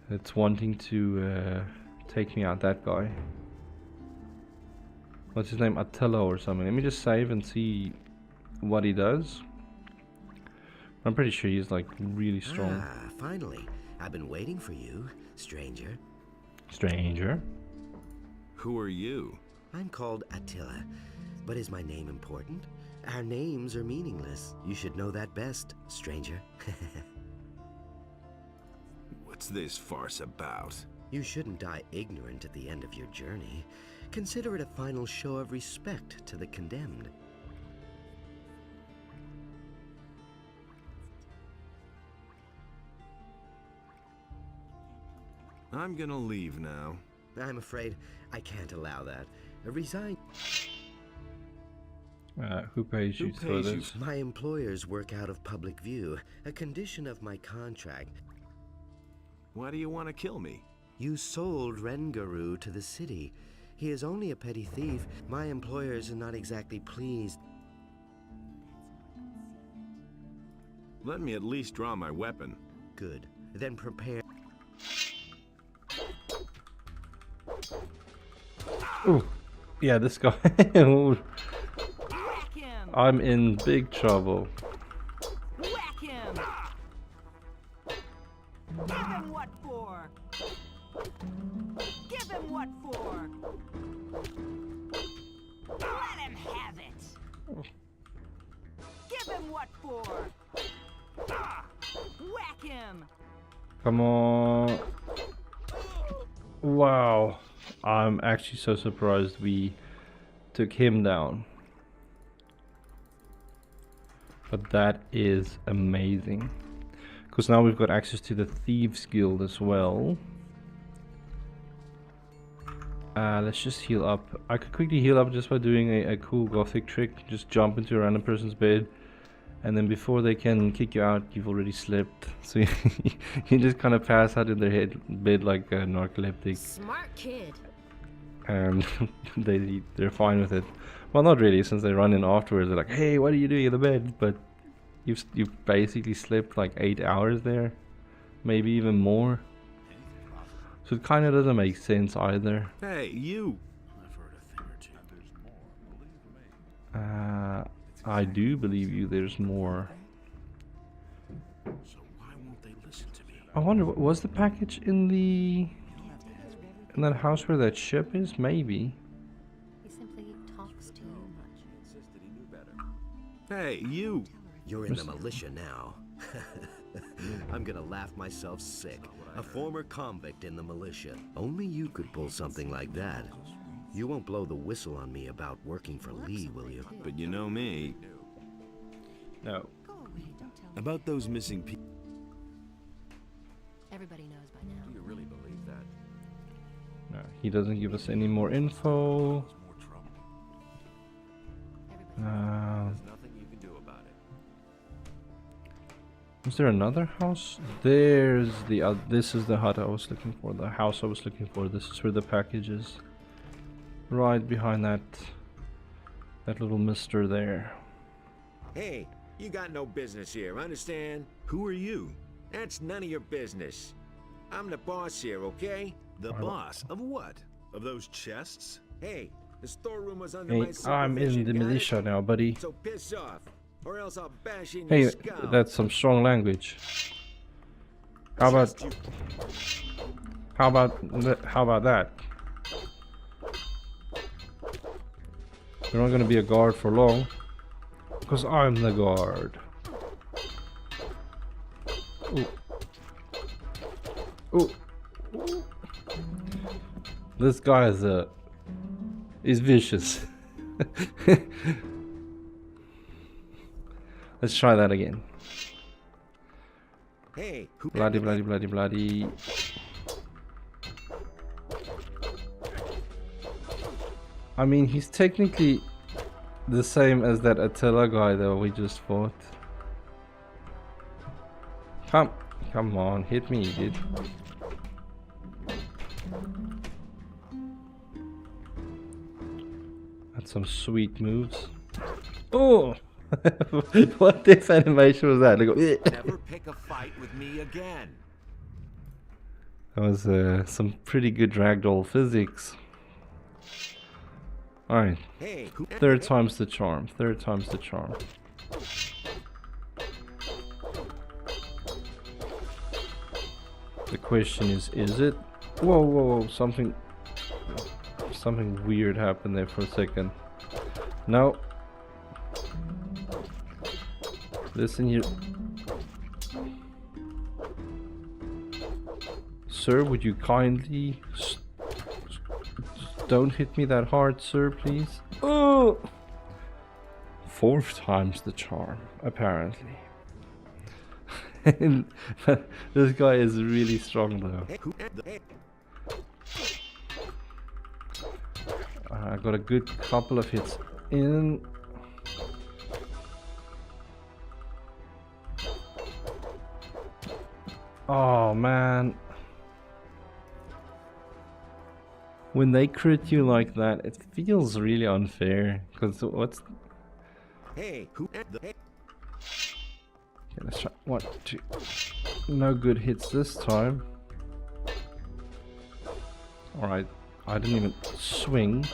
that's wanting to take me out. That guy, what's his name, Attila or something. Let me just save and see what he does. I'm pretty sure he's like really strong. Ah, finally. I've been waiting for you, stranger. Stranger? Who are you? I'm called Attila, but is my name important? Our names are meaningless. You should know that best, stranger. What's this farce about? You shouldn't die ignorant at the end of your journey. Consider it a final show of respect to the condemned. I'm gonna leave now. I'm afraid I can't allow that. Resign. Who pays you for this? My employers work out of public view, a condition of my contract. Why do you want to kill me? You sold Rengaru to the city. He is only a petty thief. My employers are not exactly pleased. Let me at least draw my weapon. Good. Then prepare. Ooh, yeah, this guy. I'm in big trouble. Whack him! Give him what for? Give him what for? Let him have it! Give him what for? Whack him! Come on. Wow. I'm actually so surprised we took him down. But that is amazing. Because now we've got access to the Thieves Guild as well. Let's just heal up. I could quickly heal up just by doing a cool Gothic trick. Just jump into a random person's bed. And then before they can kick you out, you've already slipped. So you just kind of pass out in their bed like a narcoleptic. Smart kid. And they're fine with it. Well, not really, since they run in afterwards. They're like, "Hey, what are you doing in the bed?" But you've basically slept like 8 hours there, maybe even more. So it kind of doesn't make sense either. Hey, you! I've heard a thing or two. There's more. Believe me. I do believe you. There's more. So why won't they listen to me? I wonder, what was the package in that house where that ship is? Maybe. He simply talks too much. He insisted he knew better. Hey, you! You're in the militia now. I'm gonna laugh myself sick. A former convict in the militia. Only you could pull something like that. You won't blow the whistle on me about working for Lee, will you? But you know me. No. Go away, don't tell me. About those missing people. Everybody knows by now. Do you really believe that? No, he doesn't give us any more info. There's nothing you can do about it. Is there another house? There's the this is the hut I was looking for. The house I was looking for. This is where the package is. Right behind that little mister there. Hey, you got no business here, understand? Who are you? That's none of your business. I'm the boss here, okay? The boss of what? Of those chests? Hey, the storeroom was under Hey, my I'm in supervision, the got it? militia now, buddy. So piss off, or else I'll bash in Hey, your skull. that's some strong language. How about that? You're not gonna be a guard for long, because I'm the guard. Ooh. Ooh. Ooh. This guy is vicious. Let's try that again. Hey, bloody, bloody, bloody, bloody. I mean, he's technically the same as that Attila guy that we just fought. Come on, hit me, dude. That's some sweet moves. Oh! What this animation was that? Like, never pick a fight with me again. That was some pretty good ragdoll physics. Alright. Hey, Third time's the charm. Third time's the charm. The question is it? Whoa, whoa, whoa, something weird happened there for a second. No. Listen here. Sir, would you kindly don't hit me that hard, sir, please? Oh! Fourth time's the charm, apparently. This guy is really strong though. I got a good couple of hits in. Oh man. When they crit you like that, it feels really unfair. Cause what's... Hey, Okay, let's try 1, 2. No good hits this time. Alright, I didn't even swing.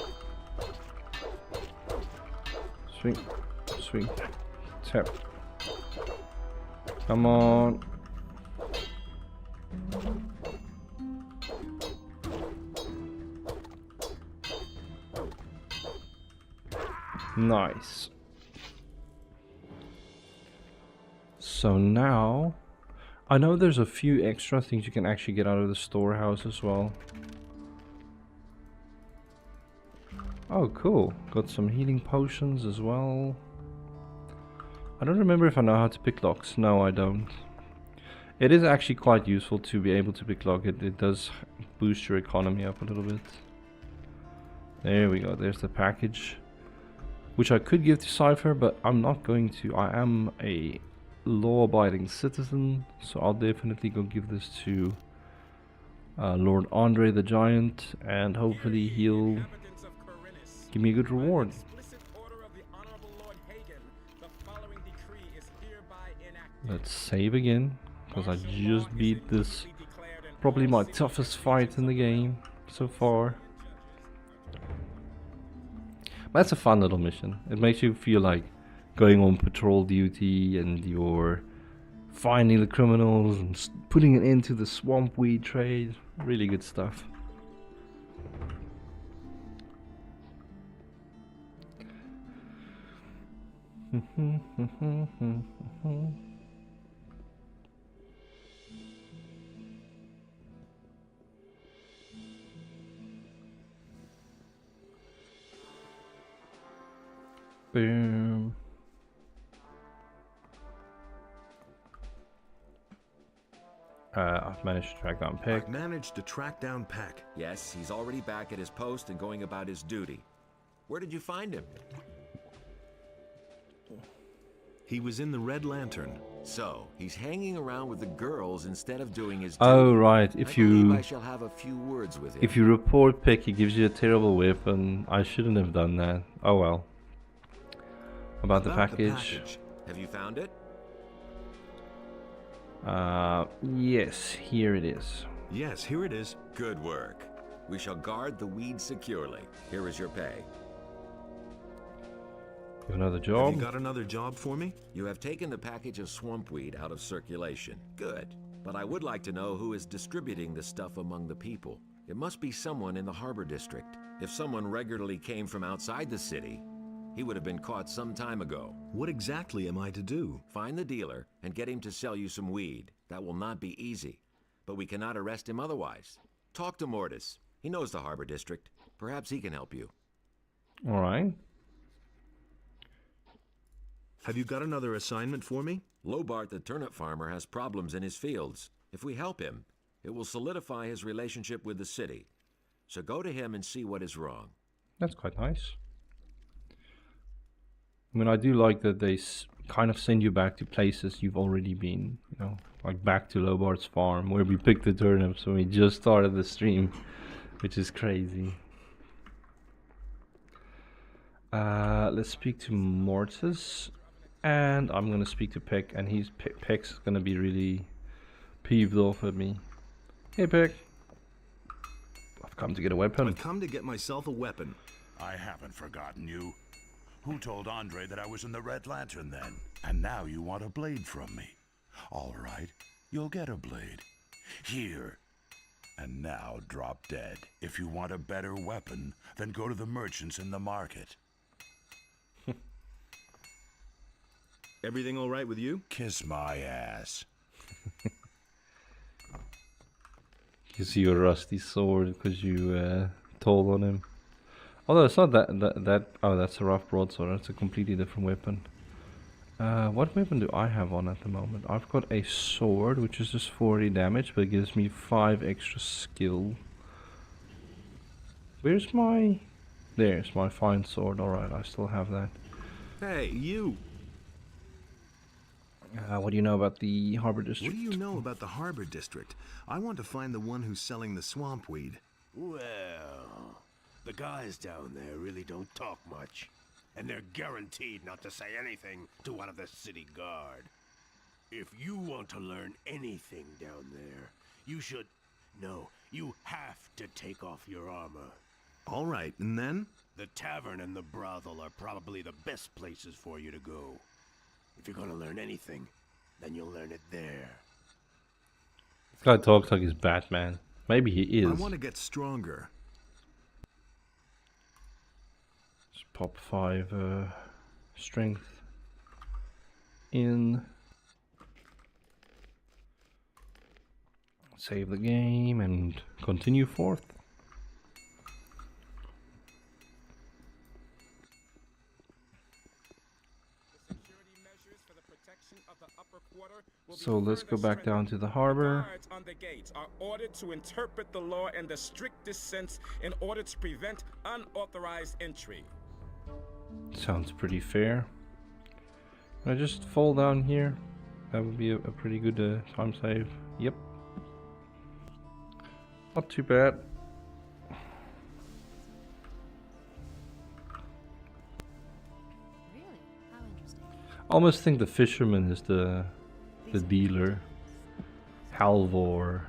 Swing, swing, tap. Come on. Nice. So now, I know there's a few extra things you can actually get out of the storehouse as well. Oh, cool. Got some healing potions as well. I don't remember if I know how to pick locks. No, I don't. It is actually quite useful to be able to pick lock. It does boost your economy up a little bit. There we go. There's the package, which I could give to Cypher, but I'm not going to. I am a law-abiding citizen, so I'll definitely go give this to Lord Andre the Giant, and hopefully he'll give me a good reward. Let's save again, because I just beat this, probably my toughest fight in the game so far. But that's a fun little mission. It makes you feel like going on patrol duty and you're finding the criminals and putting it into the swamp weed trade. Really good stuff. Boom. I've managed to track down Peck. I've managed to track down Peck. Yes, he's already back at his post and going about his duty. Where did you find him? He was in the Red Lantern. So, he's hanging around with the girls instead of doing his duty. Oh right, I shall have a few words with him. If you report Peck, he gives you a terrible weapon. I shouldn't have done that. Oh well. About the package. Have you found it? Yes, here it is. Yes, here it is. Good work. We shall guard the weed securely. Here is your pay. You have another job? Have you got another job for me? You have taken the package of swamp weed out of circulation. Good. But I would like to know who is distributing the stuff among the people. It must be someone in the harbor district. If someone regularly came from outside the city, he would have been caught some time ago. What exactly am I to do? Find the dealer and get him to sell you some weed. That will not be easy, but we cannot arrest him otherwise. Talk to Mortis. He knows the harbor district. Perhaps he can help you. All right. Have you got another assignment for me? Lobart the turnip farmer has problems in his fields. If we help him, it will solidify his relationship with the city. So go to him and see what is wrong. That's quite nice. I mean, I do like that they kind of send you back to places you've already been, you know, like back to Lobart's farm where we picked the turnips when we just started the stream, which is crazy. Let's speak to Mortis, and I'm gonna speak to Peck, and Peck's gonna be really peeved off at me. Hey Peck, I've come to get a weapon. I've come to get myself a weapon. I haven't forgotten you. Who told Andre that I was in the Red Lantern then? And now you want a blade from me. All right, you'll get a blade. Here. And now drop dead. If you want a better weapon, then go to the merchants in the market. Everything all right with you? Kiss my ass. You see your rusty sword because you told on him. Although it's not that oh, that's a rough broadsword. That's a completely different weapon. What weapon do I have on at the moment? I've got a sword, which is just 40 damage, but it gives me 5 extra skill. Where's my... There's my fine sword. Alright, I still have that. Hey, you! What do you know about the harbor district? What do you know about the harbor district? I want to find the one who's selling the swamp weed. Well, the guys down there really don't talk much. And they're guaranteed not to say anything to one of the city guard. If you want to learn anything down there, you should... No, you have to take off your armor. All right, and then? The tavern and the brothel are probably the best places for you to go. If you're gonna learn anything, then you'll learn it there. This guy talks like he's Batman. Maybe he is. I want to get stronger. Just pop 5 strength in. Save the game and continue forth. So let's go back down to the harbor. Guards on the gates are ordered to interpret the law in the strictest sense in order to prevent unauthorized entry. Sounds pretty fair. Can I just fall down here? That would be a pretty good time save. Yep. Not too bad. Really? How interesting. I almost think the fisherman is the dealer, Halvor,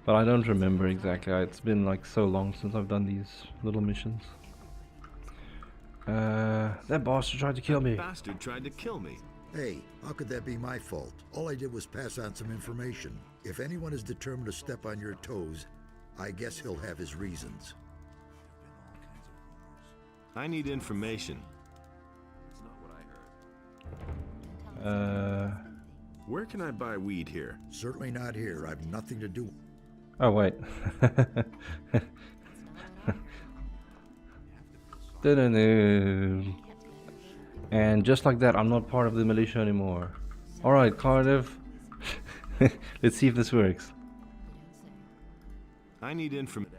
but I don't remember exactly. It's been like so long since I've done these little missions. That bastard tried to kill me. Bastard tried to kill me. Hey, how could that be my fault? All I did was pass on some information. If anyone is determined to step on your toes, I guess he'll have his reasons. I need information. It's not what I heard. Where can I buy weed here? Certainly not here. I've nothing to do. Oh wait. And just like that, I'm not part of the militia anymore. Alright, Cardiff. Let's see if this works. I need information.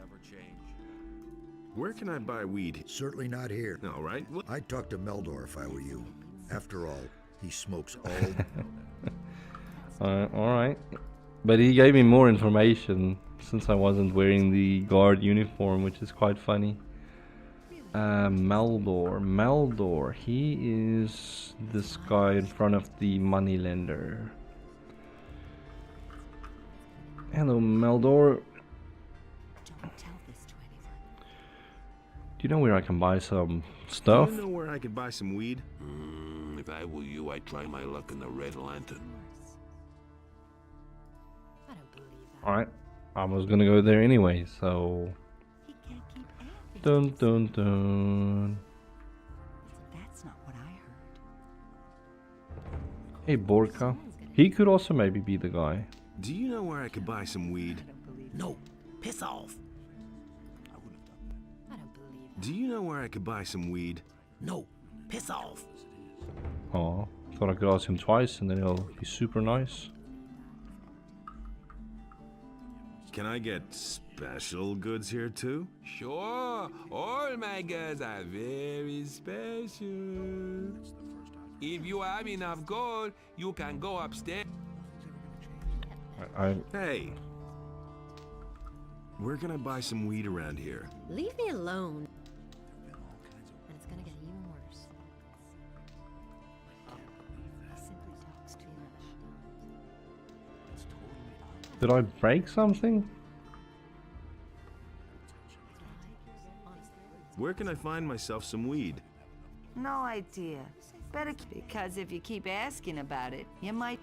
Where can I buy weed? Certainly not here. All right. I'd talk to Meldor if I were you. After all, he smokes all... Alright. But he gave me more information since I wasn't wearing the guard uniform, which is quite funny. Meldor. He is this guy in front of the moneylender. Hello, Meldor. Don't tell this to anyone. Do you know where I can buy some stuff? Do you know where I could buy some weed? If I were you, I'd try my luck in the Red Lantern. Alright, I was gonna go there anyway, so... Dun dun dun. That's not what I heard. Hey, Borka. He could also maybe be the guy. Do you know where I could buy some weed? No, piss off. Do you know where I could buy some weed? No, piss off. Oh, thought I could ask him twice and then he'll be super nice. Can I get special goods here too? Sure, all my goods are very special. If you have enough gold, you can go upstairs. Hey, where can I buy some weed around here? Leave me alone. And it's gonna get even worse. He simply talks too much. Did I break something? Where can I find myself some weed? No idea. Better because if you keep asking about it, you might.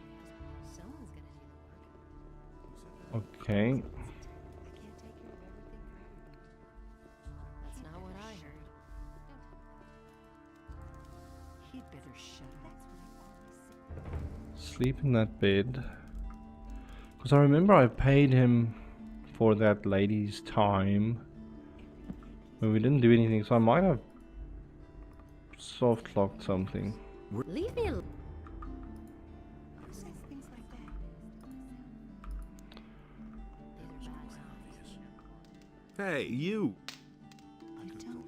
Okay. That's not what I heard. He'd better shut up. Sleep in that bed. Because I remember I paid him for that lady's time. But we didn't do anything, so I might have soft locked something. Leave me alone. Hey, you!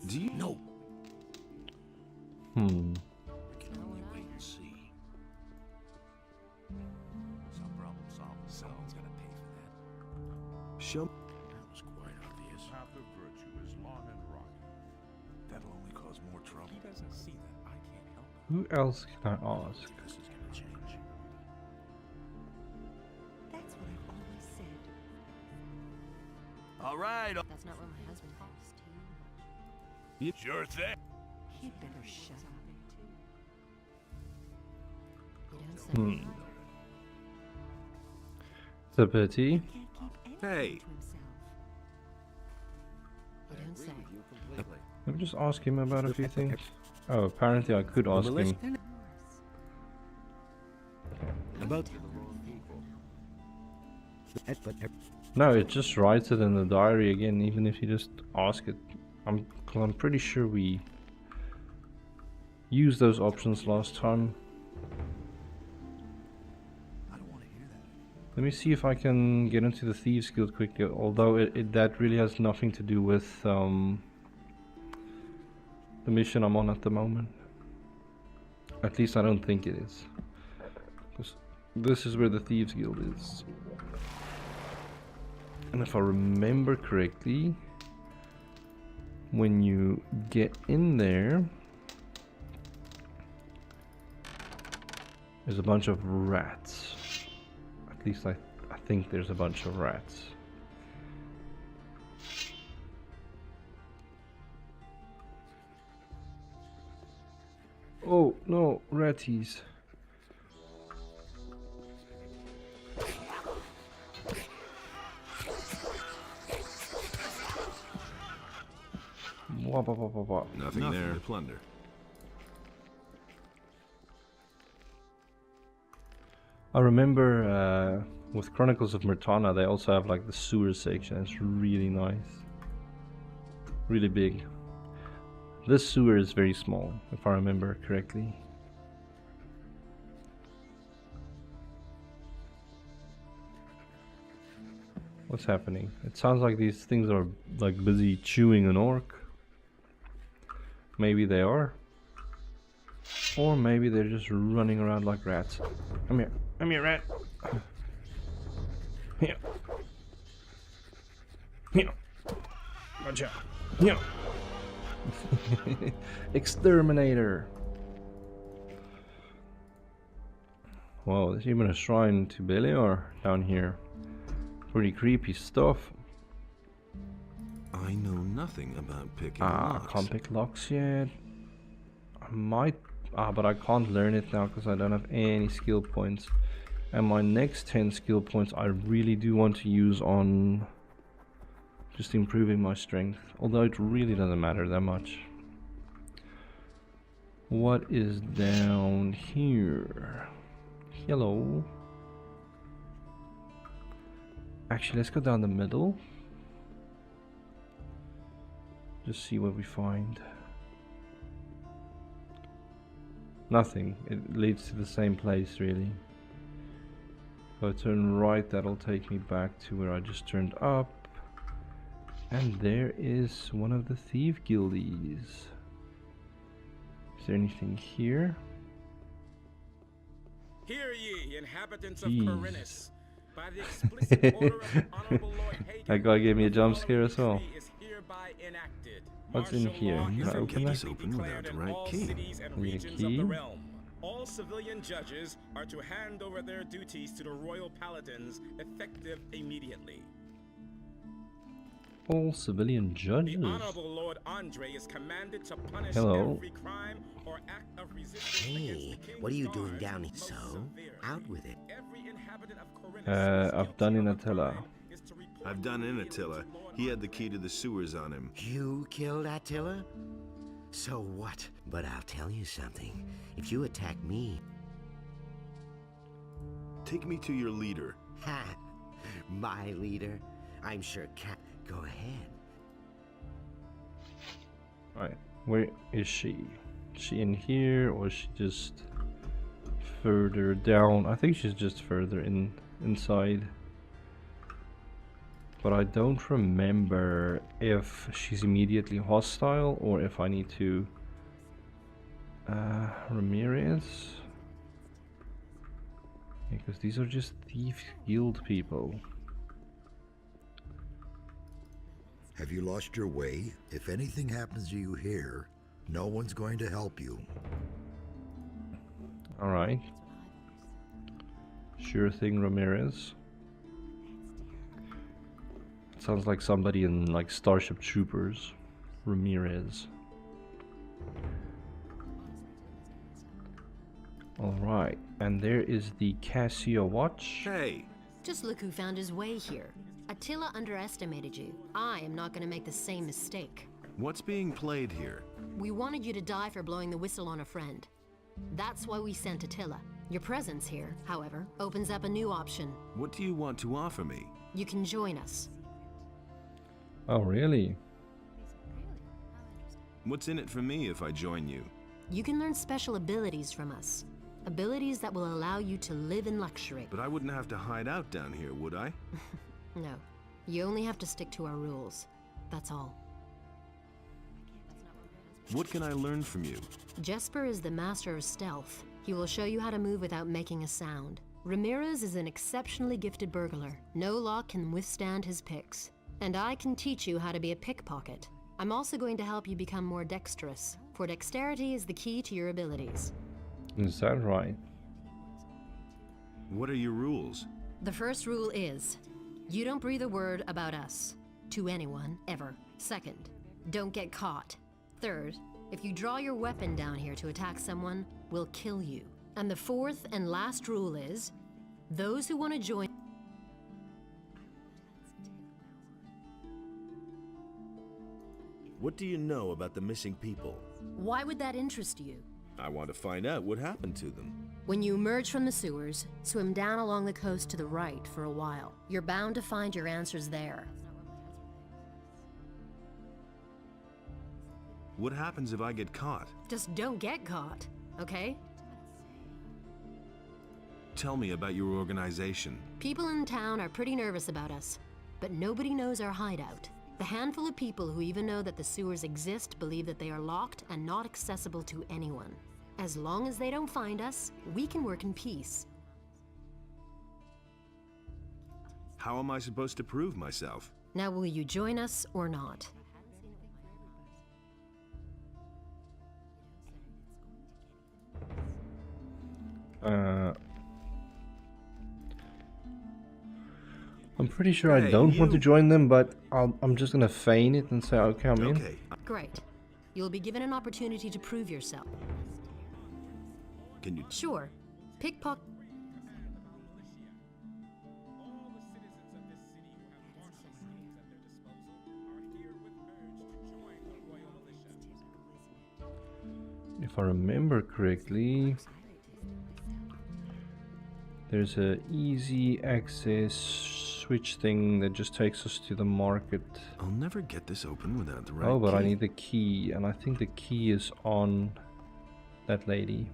Do you know? Hmm. Someone's gonna pay for that. Show. That was quite obvious. Path of virtue is long and rocky. That'll only cause more trouble. He doesn't see that. I can't help it. Who else can I ask? This is gonna change. That's what I've always said. All right. That's not what my husband thinks. Sure thing. He'd better shut up. You don't say. It's a pity. Hey! You don't say. Let me just ask him about a few things. Oh, apparently I could ask him. About No, it just writes it in the diary again, even if you just ask it. I'm pretty sure we used those options last time. Let me see if I can get into the Thieves Guild quickly, although that really has nothing to do with the mission I'm on at the moment. At least I don't think it is. Because this is where the Thieves Guild is. And if I remember correctly, when you get in there, there's a bunch of rats. At least I think there's a bunch of rats. Oh no, ratties. Nothing there to plunder. I remember with Chronicles of Myrtana they also have like the sewer section. It's really nice. Really big. This sewer is very small, if I remember correctly. What's happening? It sounds like these things are like busy chewing an orc. Maybe they are. Or maybe they're just running around like rats. Come here. Come here, rat. Here. Here. Watch out. Here. Exterminator. Whoa, there's even a shrine to Beliar down here. Pretty creepy stuff. I know nothing about picking I locks. can't pick locks yet. I might, but I can't learn it now because I don't have any skill points. And my next 10 skill points I really do want to use on just improving my strength, although it really doesn't matter that much. What is down here? Hello. Actually, let's go down the middle. Just see what we find. Nothing. It leads to the same place, really. If I turn right, that'll take me back to where I just turned up. And there is one of the thief guildies. Is there anything here? Hear ye, inhabitants Jeez. of Khorinis. By the explicit order of the Honorable Lord Hagen, That guy gave me a jump scare as well. is hereby enacted. What's in Martial here? law Can is I open that? Open without the right all key. cities and Need a regions of key? the realm. All civilian judges are to hand over their duties to the royal paladins, effective immediately. All civilian judges. The Honorable Lord Andre is commanded to punish Hello. every crime or act of resistance Hey, against the what are you king's doing guard down here? most So, severely. out with it. Every inhabitant of Khorinis I've done in Attila. I've done in Attila. He had the key to the sewers on him. You killed Attila? So what? But I'll tell you something. If you attack me... Take me to your leader. Ha! My leader? I'm sure Cat... Go ahead. Right, where is she? Is she in here or is she just further down? I think she's just further inside. But I don't remember if she's immediately hostile or if I need to... Ramirez? Because these are just thief guild people. Have you lost your way? If anything happens to you here, no one's going to help you. Alright. Sure thing, Ramirez. Sounds like somebody in like Starship Troopers. Ramirez. Alright, and there is the Casio watch. Hey! Just look who found his way here. Attila underestimated you. I am not going to make the same mistake. What's being played here? We wanted you to die for blowing the whistle on a friend. That's why we sent Attila. Your presence here, however, opens up a new option. What do you want to offer me? You can join us. Oh, really? What's in it for me if I join you? You can learn special abilities from us. Abilities that will allow you to live in luxury. But I wouldn't have to hide out down here, would I? No. You only have to stick to our rules. That's all. What can I learn from you? Jesper is the master of stealth. He will show you how to move without making a sound. Ramirez is an exceptionally gifted burglar. No lock can withstand his picks. And I can teach you how to be a pickpocket. I'm also going to help you become more dexterous, for dexterity is the key to your abilities. Is that right? What are your rules? The first rule is, you don't breathe a word about us to anyone, ever. Second, don't get caught. Third, if you draw your weapon down here to attack someone, we'll kill you. And the fourth and last rule is, those who want to join... What do you know about the missing people? Why would that interest you? I want to find out what happened to them. When you emerge from the sewers, swim down along the coast to the right for a while. You're bound to find your answers there. What happens if I get caught? Just don't get caught, okay? Tell me about your organization. People in town are pretty nervous about us, but nobody knows our hideout. The handful of people who even know that the sewers exist believe that they are locked and not accessible to anyone. As long as they don't find us, we can work in peace. How am I supposed to prove myself? Now, will you join us or not? I'm pretty sure I don't want to join them, but I'm just gonna feign it and say, okay, I'm in. Great. You'll be given an opportunity to prove yourself. Can you... Sure. Pickpocket... If I remember correctly, there's a easy access switch thing that just takes us to the market. I'll never get this open without the right Oh, but key. I need the key, and I think the key is on that lady.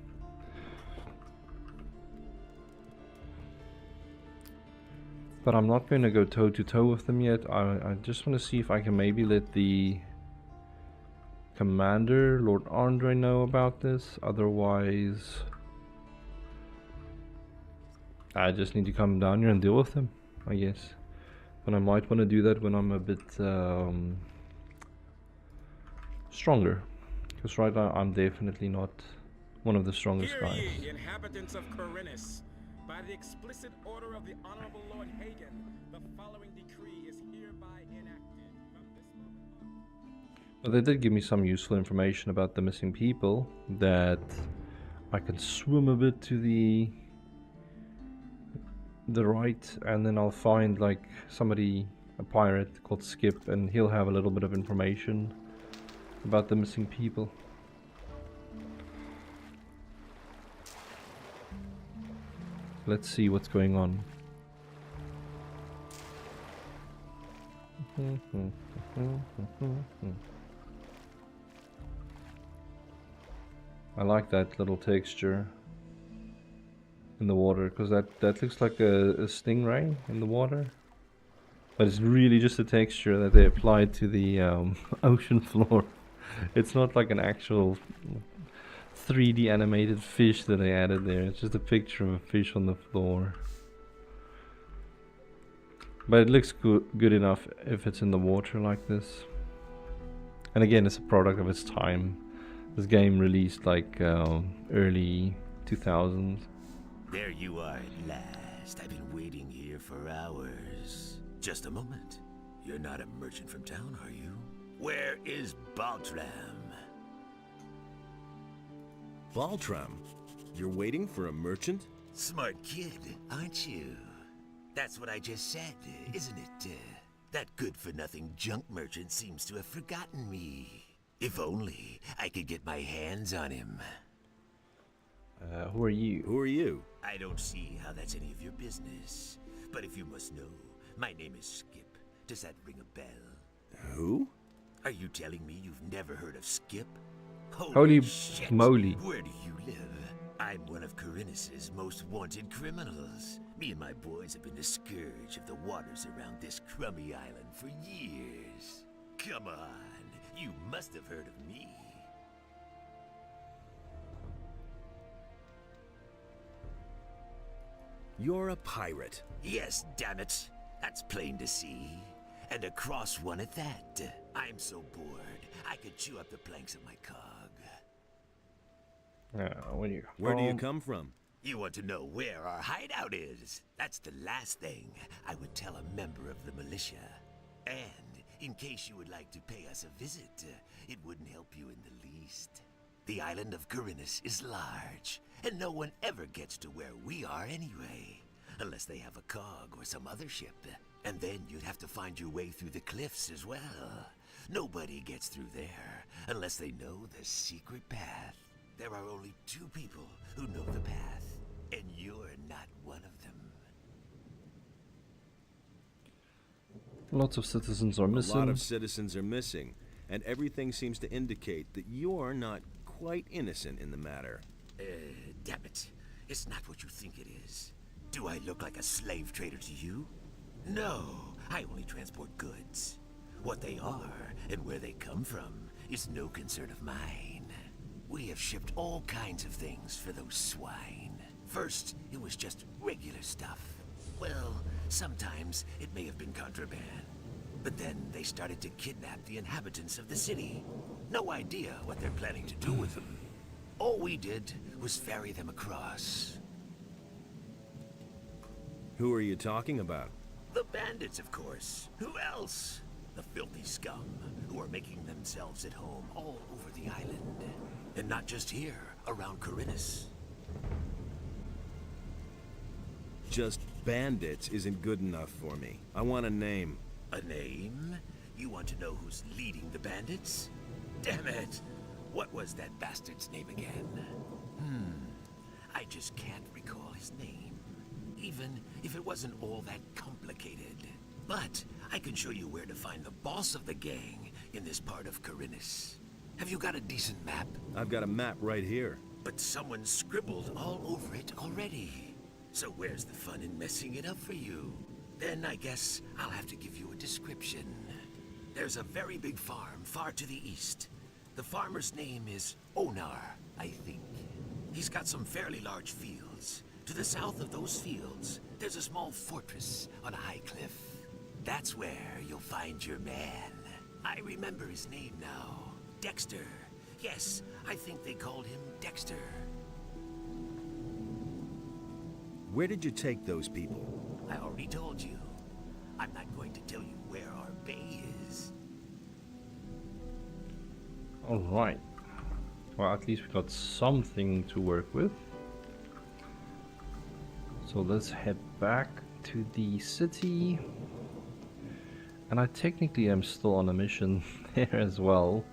But I'm not going to go toe to toe with them yet. I just want to see if I can maybe let the commander, Lord Andre, know about this. Otherwise, I just need to come down here and deal with them, I guess. But I might want to do that when I'm a bit stronger. Because right now I'm definitely not one of the strongest guys. Hear ye, inhabitants of Khorinis. By the explicit order of the Honorable Lord Hagen, the following decree is hereby enacted. From this moment on... But they did give me some useful information about the missing people. That I can swim a bit to the right, and then I'll find like somebody, a pirate called Skip, and he'll have a little bit of information about the missing people. Let's see what's going on. I like that little texture in the water, because that looks like a stingray in the water, but it's really just a texture that they applied to the ocean floor. It's not like an actual 3D animated fish that they added there. It's just a picture of a fish on the floor. But it looks good enough if it's in the water like this. And again, it's a product of its time. This game released like early 2000s. There you are at last. I've been waiting here for hours. Just a moment. You're not a merchant from town, are you? Where is Baltram? Baltram? You're waiting for a merchant? Smart kid, aren't you? That's what I just said, isn't it? That good-for-nothing junk merchant seems to have forgotten me. If only I could get my hands on him. Who are you? Who are you? I don't see how that's any of your business. But if you must know, my name is Skip. Does that ring a bell? Who? Are you telling me you've never heard of Skip? Holy shit. moly. Where do you live? I'm one of Khorinis' most wanted criminals. Me and my boys have been the scourge of the waters around this crummy island for years. Come on, you must have heard of me. You're a pirate. Yes, damn it. That's plain to see. And a cross one at that. I'm so bored, I could chew up the planks of my cog. Where do you come from? You want to know where our hideout is? That's the last thing I would tell a member of the militia. And in case you would like to pay us a visit, it wouldn't help you in the least. The island of Khorinis is large, and no one ever gets to where we are anyway. Unless they have a cog or some other ship. And then you'd have to find your way through the cliffs as well. Nobody gets through there unless they know the secret path. There are only 2 people who know the path, and you're not one of them. Lots of citizens are missing. A lot of citizens are missing, and everything seems to indicate that you're not quite innocent in the matter. Damn it. It's not what you think it is. Do I look like a slave trader to you? No, I only transport goods. What they are and where they come from is no concern of mine. We have shipped all kinds of things for those swine. First, it was just regular stuff. Well, sometimes it may have been contraband. But then they started to kidnap the inhabitants of the city. No idea what they're planning to do with them. All we did was ferry them across. Who are you talking about? The bandits, of course. Who else? The filthy scum who are making themselves at home all over the island. And not just here, around Khorinis. Just bandits isn't good enough for me. I want a name. A name? You want to know who's leading the bandits? Damn it! What was that bastard's name again? I just can't recall his name. Even if it wasn't all that complicated. But I can show you where to find the boss of the gang in this part of Khorinis. Have you got a decent map? I've got a map right here. But someone scribbled all over it already. So where's the fun in messing it up for you? Then I guess I'll have to give you a description. There's a very big farm far to the east. The farmer's name is Onar, I think. He's got some fairly large fields. To the south of those fields, there's a small fortress on a high cliff. That's where you'll find your man. I remember his name now. Dexter. Yes, I think they called him Dexter. Where did you take those people? I already told you. I'm not going to tell you where our bay is. Alright. Well, at least we got something to work with. So let's head back to the city. And I technically am still on a mission there as well.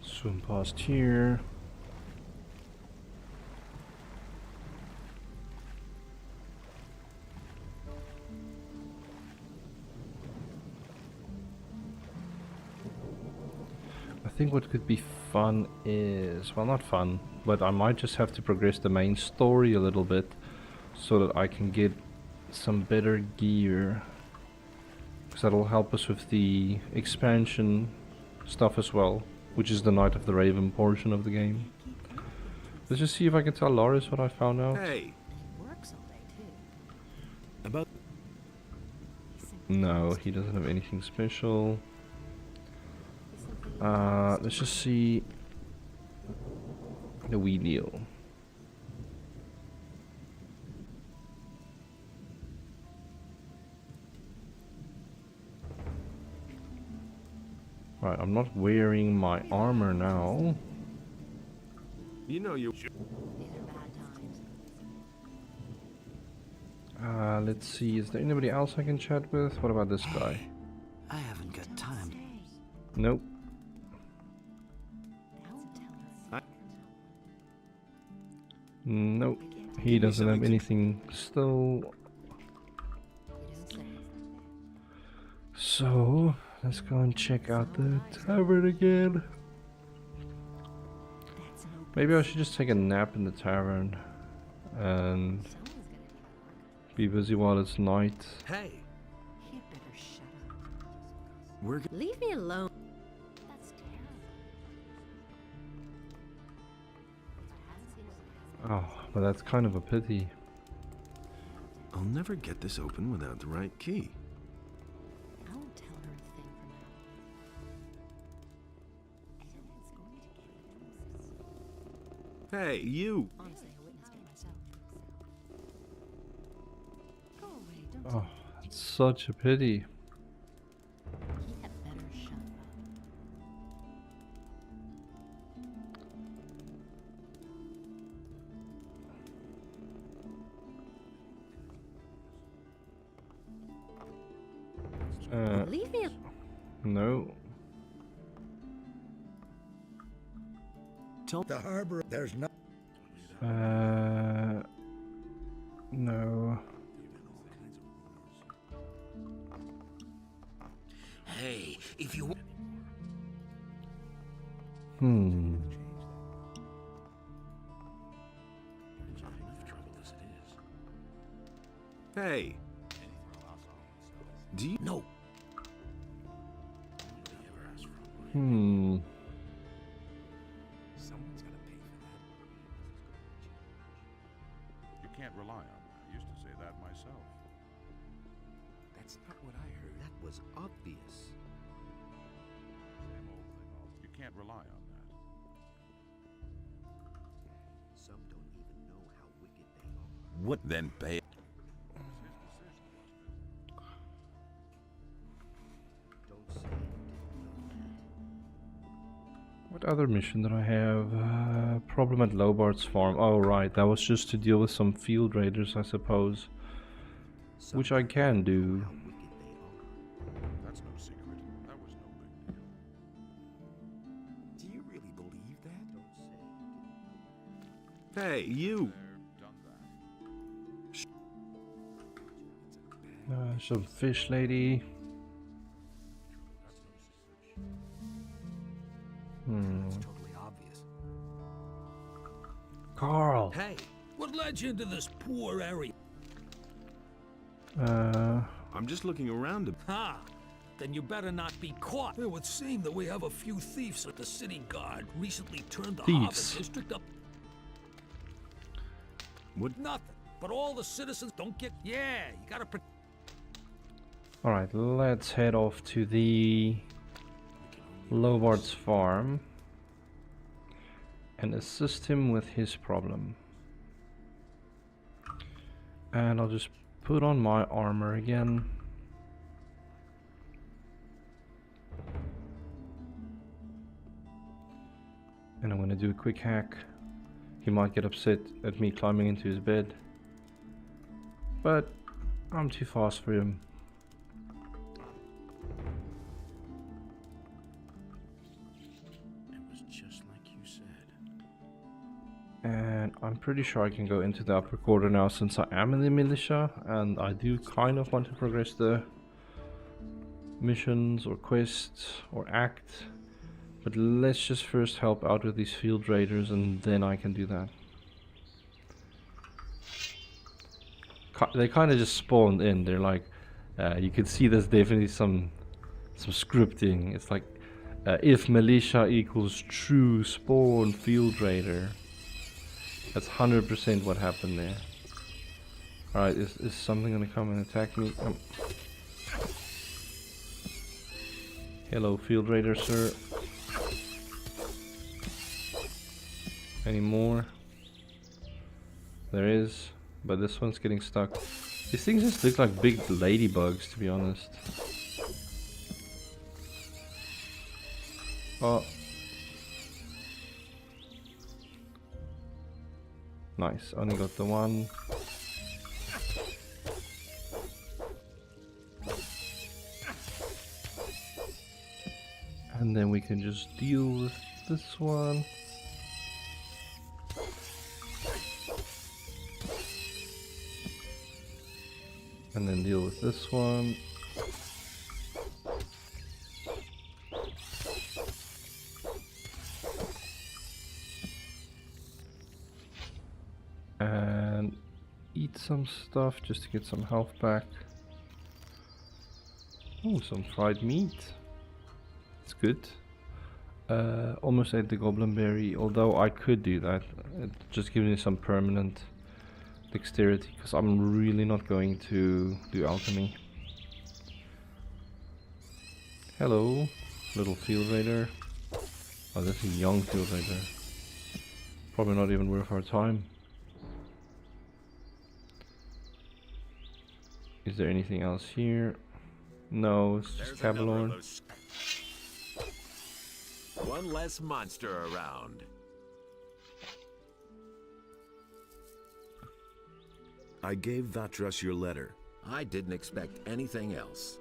Swim past here. I think what could be fun is, well, not fun, but I might just have to progress the main story a little bit so that I can get some better gear, because that'll help us with the expansion stuff as well, which is the Night of the Raven portion of the game. Let's just see if I can tell Loris what I found out. Hey! About... No, he doesn't have anything special. Let's just see the wheel. Right, I'm not wearing my armor now. You know you... Let's see, is there anybody else I can chat with? What about this guy? I haven't got time. Nope. Nope. He doesn't have anything still. So, let's go and check out the tavern again. Maybe I should just take a nap in the tavern and be busy while it's night. Hey! Leave me alone. Oh, but that's kind of a pity. I'll never get this open without the right key. I won't tell her a thing for now. Hey, you! Honestly, I witnessed it myself. Go away, don't Oh, it's such a pity. he had better shut up. Leave me alone. No. Tell the harbor there's no... No. Hey, if you... Hey! Do you... No. Someone's gonna pay for that. You can't rely on that. I used to say that myself. That's not what I heard. That was obvious. Same old thing. You can't rely on that. Some don't even know how wicked they are. What? Then pay... Don't say you didn't know that. What What other mission did I have? Problem at Lobart's farm. Oh right, that was just to deal with some field raiders, I suppose. Which I can do. That's no secret. That was no big deal. Do you really believe that? Hey, you! Some fish lady. Totally obvious. Carl! Hey, what led you into this poor area? I'm just looking around a... Ha! Then you better not be caught. It would seem that we have a few thieves at the city guard recently turned the Thieves. Harvard district up. What? Nothing. But all the citizens don't get... Yeah, you gotta... Alright, let's head off to the Lobart's farm and assist him with his problem. And I'll just put on my armor again. And I'm gonna do a quick hack. He might get upset at me climbing into his bed, but I'm too fast for him. It was just like you said. And I'm pretty sure I can go into the upper quarter now since I am in the militia, and I do kind of want to progress the missions or quests or act. But let's just first help out with these field raiders and then I can do that. They kind of just spawned in. They're like, you can see there's definitely some scripting. It's like, if militia equals true spawn field raider. That's 100% what happened there. Alright, is something gonna come and attack me? Hello, field raider, sir. Any more? There is, but this one's getting stuck. These things just look like big ladybugs, to be honest. Oh. Nice, only got the one. And then we can just deal with this one. And then deal with this one. And eat some stuff just to get some health back. Oh, some fried meat. It's good. Almost ate the goblin berry, although I could do that. It just gives me some permanent dexterity, because I'm really not going to do alchemy. Hello, little field raider. Oh, this is a young field raider. Probably not even worth our time. Is there anything else here? No, it's just Cabalorn. One less monster around. I gave Vatras your letter. I didn't expect anything else.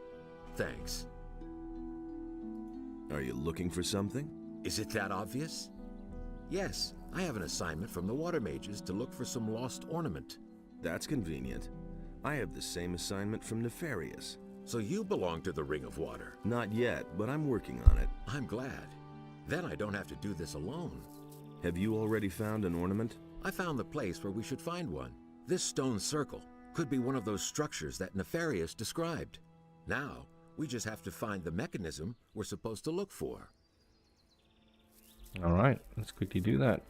Thanks. Are you looking for something? Is it that obvious? Yes, I have an assignment from the water mages to look for some lost ornament. That's convenient. I have the same assignment from Nefarious. So you belong to the Ring of Water? Not yet, but I'm working on it. I'm glad. Then I don't have to do this alone. Have you already found an ornament? I found the place where we should find one. This stone circle could be one of those structures that Nefarious described. Now, we just have to find the mechanism we're supposed to look for. Alright, let's quickly do that.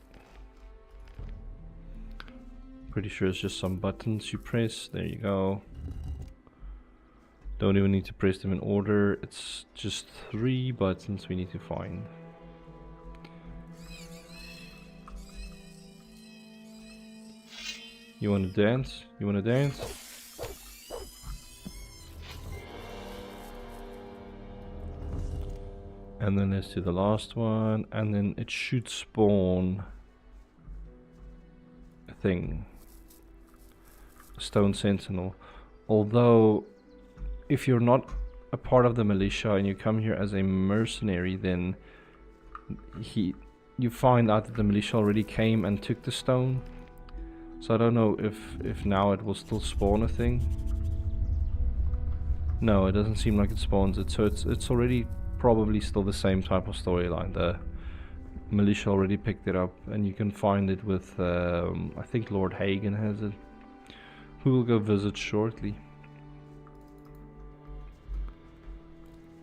Pretty sure it's just some buttons you press. There you go. Don't even need to press them in order. It's just 3 buttons we need to find. You want to dance? You want to dance? And then let's do the last one, and then it should spawn a thing. A stone sentinel. Although, if you're not a part of the militia and you come here as a mercenary, then you find out that the militia already came and took the stone. So I don't know if now it will still spawn a thing. No, it doesn't seem like it spawns it, so it's already probably still the same type of storyline. The militia already picked it up, and you can find it with I think Lord Hagen has it, who will go visit shortly.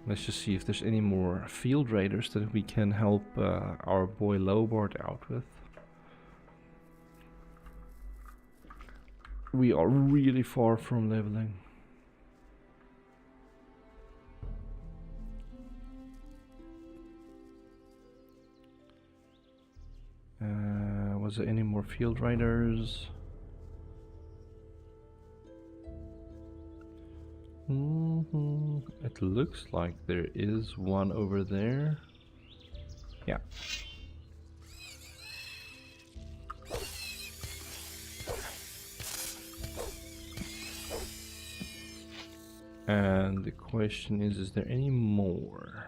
Let's just see if there's any more field raiders that we can help our boy Lobart out with. We are really far from leveling. Was there any more field riders? It looks like there is one over there. Yeah. And the question is there any more?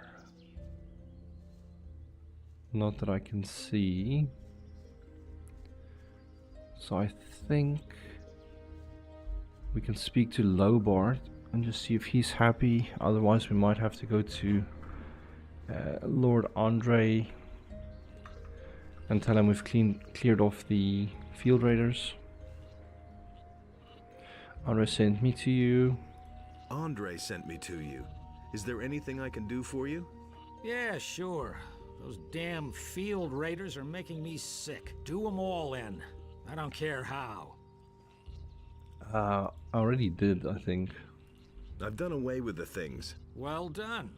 Not that I can see. So I think we can speak to Lobart and just see if he's happy. Otherwise we might have to go to Lord Andre and tell him we've cleared off the field raiders. Andre sent me to you. Andre sent me to you. Is there anything I can do for you? Yeah, sure. Those damn field raiders are making me sick. Do them all in. I don't care how. I already did, I think. I've done away with the things. Well done.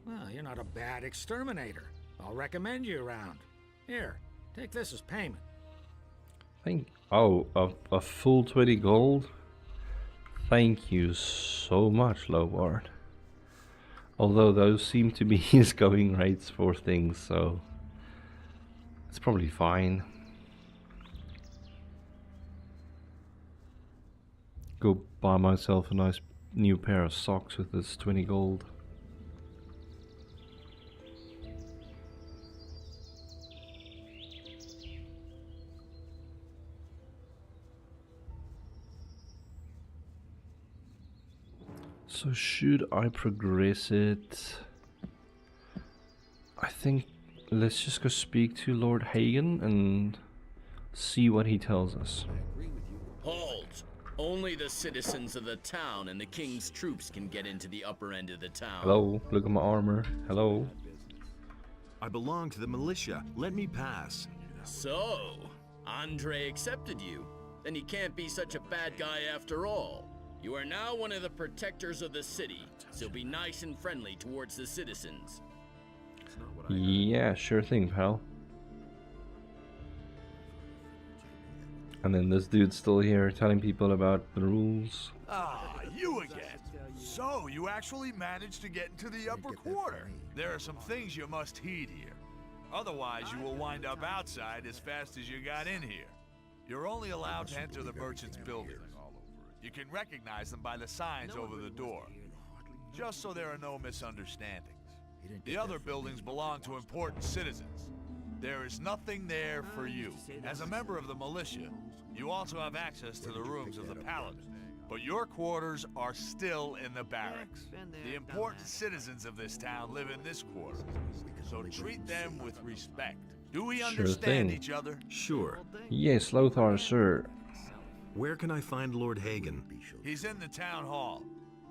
Well, you're not a bad exterminator. I'll recommend you around. Here, take this as payment. Oh, a full 20 gold? Thank you so much, Lobart. Although those seem to be his going rates for things, so it's probably fine. Go buy myself a nice new pair of socks with this 20 gold. So should I progress it? I think let's just go speak to Lord Hagen and see what he tells us. Halt! Only the citizens of the town and the king's troops can get into the upper end of the town. Hello, look at my armor. Hello. I belong to the militia. Let me pass. So, Andre accepted you. Then he can't be such a bad guy after all. You are now one of the protectors of the city, so be nice and friendly towards the citizens. Yeah, sure thing, pal. And then this dude's still here telling people about the rules. Ah, you again. So, you actually managed to get into the upper quarter. There are some things you must heed here. Otherwise, you will wind up outside as fast as you got in here. You're only allowed to enter the merchant's buildings. You can recognize them by the signs over the door. Just so there are no misunderstandings. The other buildings belong to important citizens. There is nothing there for you. As a member of the militia, you also have access to the rooms of the paladin. But your quarters are still in the barracks. The important citizens of this town live in this quarter. So treat them with respect. Do we understand each other? Sure. Yes, Lothar, sir. Where can I find Lord Hagen? He's in the town hall,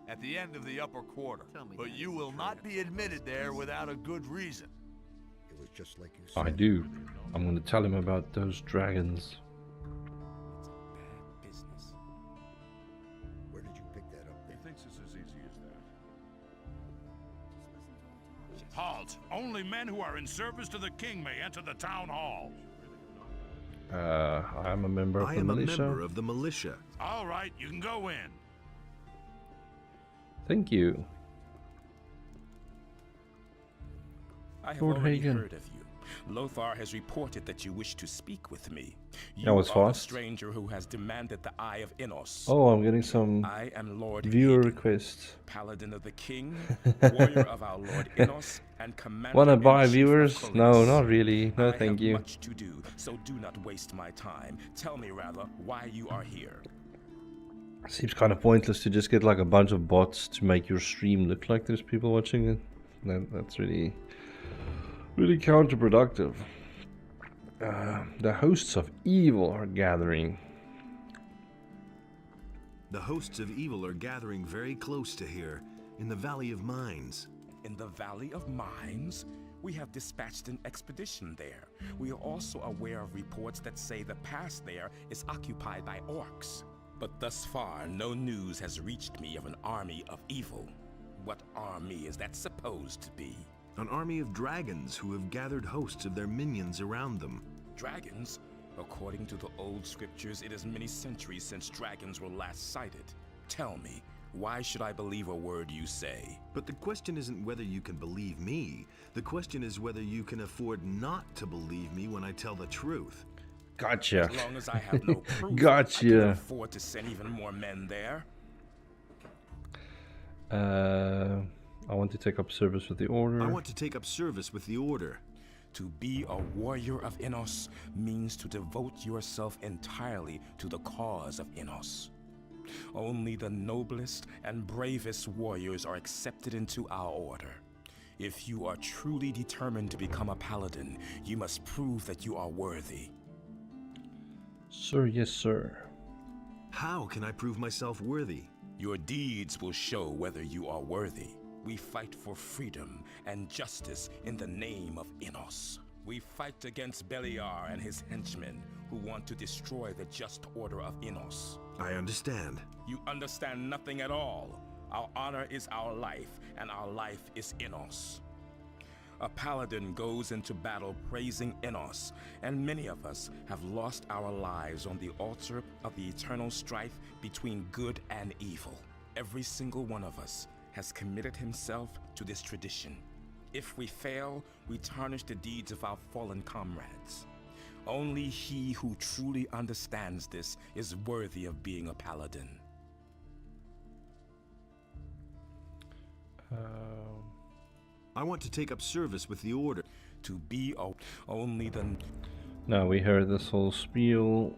at the end of the upper quarter. But you will not be admitted there without a good reason. It was just like you said. I do. I'm going to tell him about those dragons. Bad business. Where did you pick that up? He thinks it's as easy as that. Halt! Only men who are in service to the king may enter the town hall. I'm a member of the militia. I am a member of the militia. All right, you can go in. Thank you. have Lord already Hagen. heard of you. Lothar has reported that you wish to speak with me. You That was are the fast. stranger who has demanded the Eye of Innos. Oh, I'm getting some I am Lord viewer Hagen, requests. Paladin of the King, warrior of our Lord Innos, and commander Wanna in buy chief viewers? of No, Khorinis. not really. No, I thank have you. much to do, so do not waste my time. Tell me rather why you are here. Seems kind of pointless to just get like a bunch of bots to make your stream look like there's people watching it. That's really counterproductive. The hosts of evil are gathering. The hosts of evil are gathering very close to here, in the Valley of Mines. In the Valley of Mines, we have dispatched an expedition there. We are also aware of reports that say the pass there is occupied by orcs. But thus far, no news has reached me of an army of evil. What army is that supposed to be? An army of dragons who have gathered hosts of their minions around them. Dragons? According to the old scriptures, it is many centuries since dragons were last sighted. Tell me, why should I believe a word you say? But the question isn't whether you can believe me. The question is whether you can afford not to believe me when I tell the truth. Gotcha. As long as I have no proof, I Gotcha. can afford to send even more men there. I want to take up service with the Order. I want to take up service with the Order. To be a warrior of Innos means to devote yourself entirely to the cause of Innos. Only the noblest and bravest warriors are accepted into our order. If you are truly determined to become a paladin, you must prove that you are worthy. Sir, yes, sir. How can I prove myself worthy? Your deeds will show whether you are worthy. We fight for freedom and justice in the name of Innos. We fight against Beliar and his henchmen who want to destroy the just order of Innos. I understand. You understand nothing at all. Our honor is our life, and our life is Innos. A paladin goes into battle praising Innos, and many of us have lost our lives on the altar of the eternal strife between good and evil. Every single one of us has committed himself to this tradition. If we fail, we tarnish the deeds of our fallen comrades. Only he who truly understands this is worthy of being a paladin. I want to take up service with the Order. To be only the... Now we heard this whole spiel.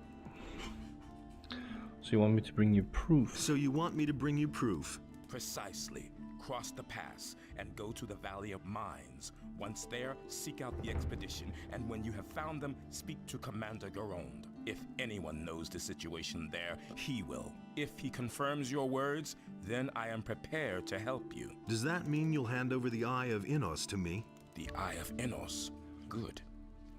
So you want me to bring you proof? So you want me to bring you proof? Precisely. Cross the pass and go to the Valley of Mines. Once there, seek out the expedition, and when you have found them, speak to Commander Garond. If anyone knows the situation there, he will. If he confirms your words, then I am prepared to help you. Does that mean you'll hand over the Eye of Innos to me? The Eye of Innos? Good.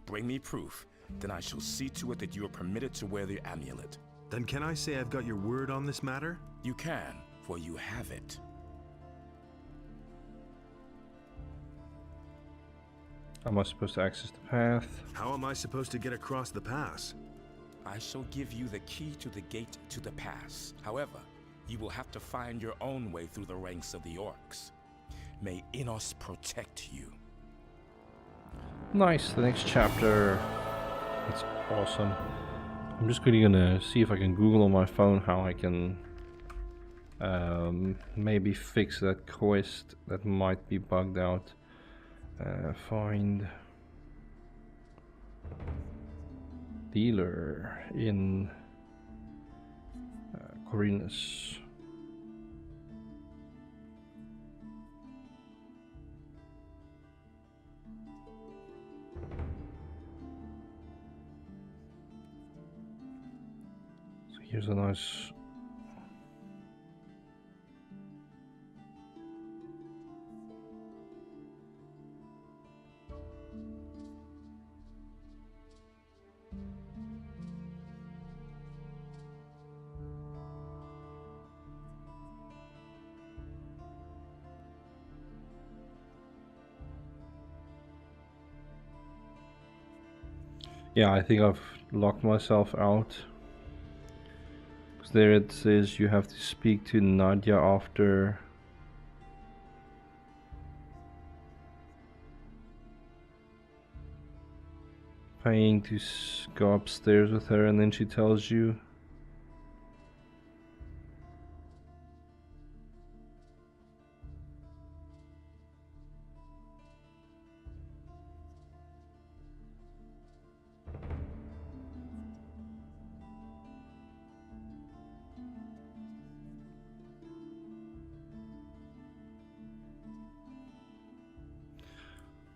Bring me proof, then I shall see to it that you are permitted to wear the amulet. Then can I say I've got your word on this matter? You can, for you have it. Am I supposed to access the path? How am I supposed to get across the pass? I shall give you the key to the gate to the pass. However, you will have to find your own way through the ranks of the orcs. May Innos protect you. Nice, the next chapter. That's awesome. I'm just quickly gonna see if I can Google on my phone how I can maybe fix that quest that might be bugged out. Find dealer in Khorinis. So here's a nice yeah, I think I've locked myself out. Because there it says you have to speak to Nadia after paying to go upstairs with her, and then she tells you.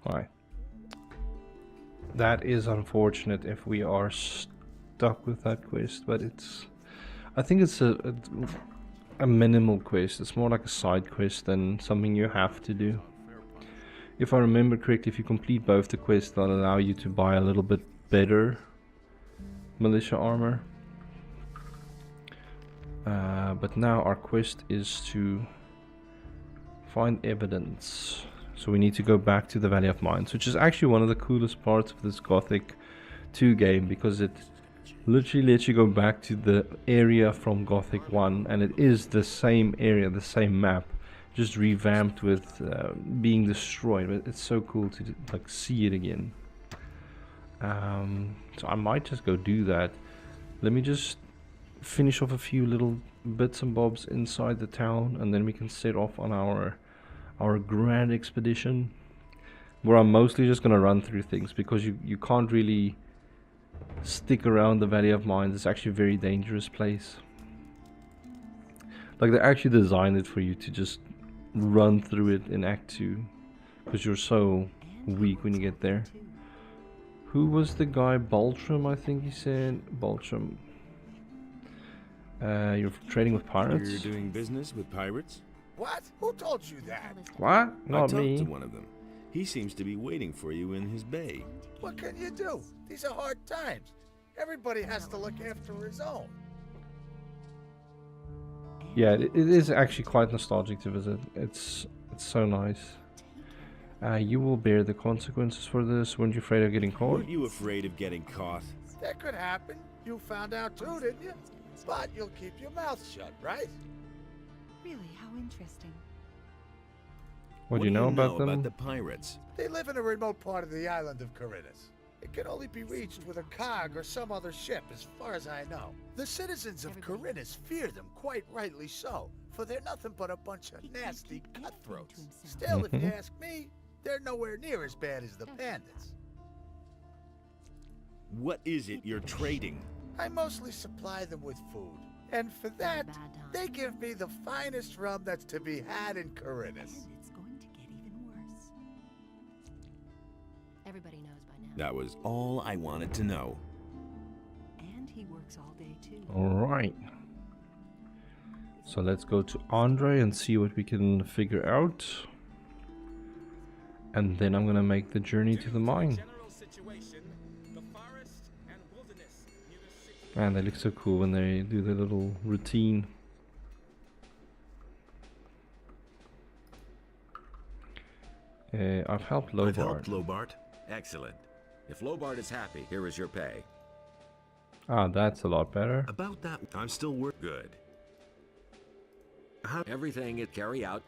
Right. That is unfortunate if we are stuck with that quest, but I think it's a minimal quest. It's more like a side quest than something you have to do. If I remember correctly, if you complete both the quests, they'll allow you to buy a little bit better militia armor. But now our quest is to find evidence. So we need to go back to the Valley of Mines, which is actually one of the coolest parts of this Gothic 2 game, because it literally lets you go back to the area from Gothic 1, and it is the same area, the same map, just revamped with being destroyed. But it's so cool to like see it again. So I might just go do that. Let me just finish off a few little bits and bobs inside the town, and then we can set off on our grand expedition, where I'm mostly just gonna run through things, because you can't really stick around the Valley of Mines. It's actually a very dangerous place. Like, they actually designed it for you to just run through it in Act 2, because you're so weak when you get there. Who was the guy? Baltram, I think he said. Baltram. You're trading with pirates? You're doing business with pirates? What? Who told you that? What? I Not talked me. to one of them. He seems to be waiting for you in his bay. What can you do? These are hard times. Everybody has to look after his own. Yeah, it is actually quite nostalgic to visit. It's so nice. You will bear the consequences for this. Weren't you afraid of getting caught? Weren't you afraid of getting caught? That could happen. You found out too, didn't you? But you'll keep your mouth shut, right? Really, how interesting. What do you know about them? About the pirates? They live in a remote part of the island of Khorinis. It can only be reached with a cog or some other ship, as far as I know. The citizens of Khorinis fear them, quite rightly so, for they're nothing but a bunch of nasty cutthroats. Still, if you ask me, they're nowhere near as bad as the bandits. What is it you're trading? I mostly supply them with food, and for that, they give me the finest rum that's to be had in Khorinis. It's going to get even worse. Everybody knows by now. That was all I wanted to know. And he works all day too. Alright. So let's go to Andre and see what we can figure out. And then I'm gonna make the journey to the mine. Man, they look so cool when they do their little routine. I've helped Lobart. I've helped Lobart. Excellent. If Lobart is happy, here is your pay. Ah, that's a lot better. About that, I'm still good. How everything it carry out.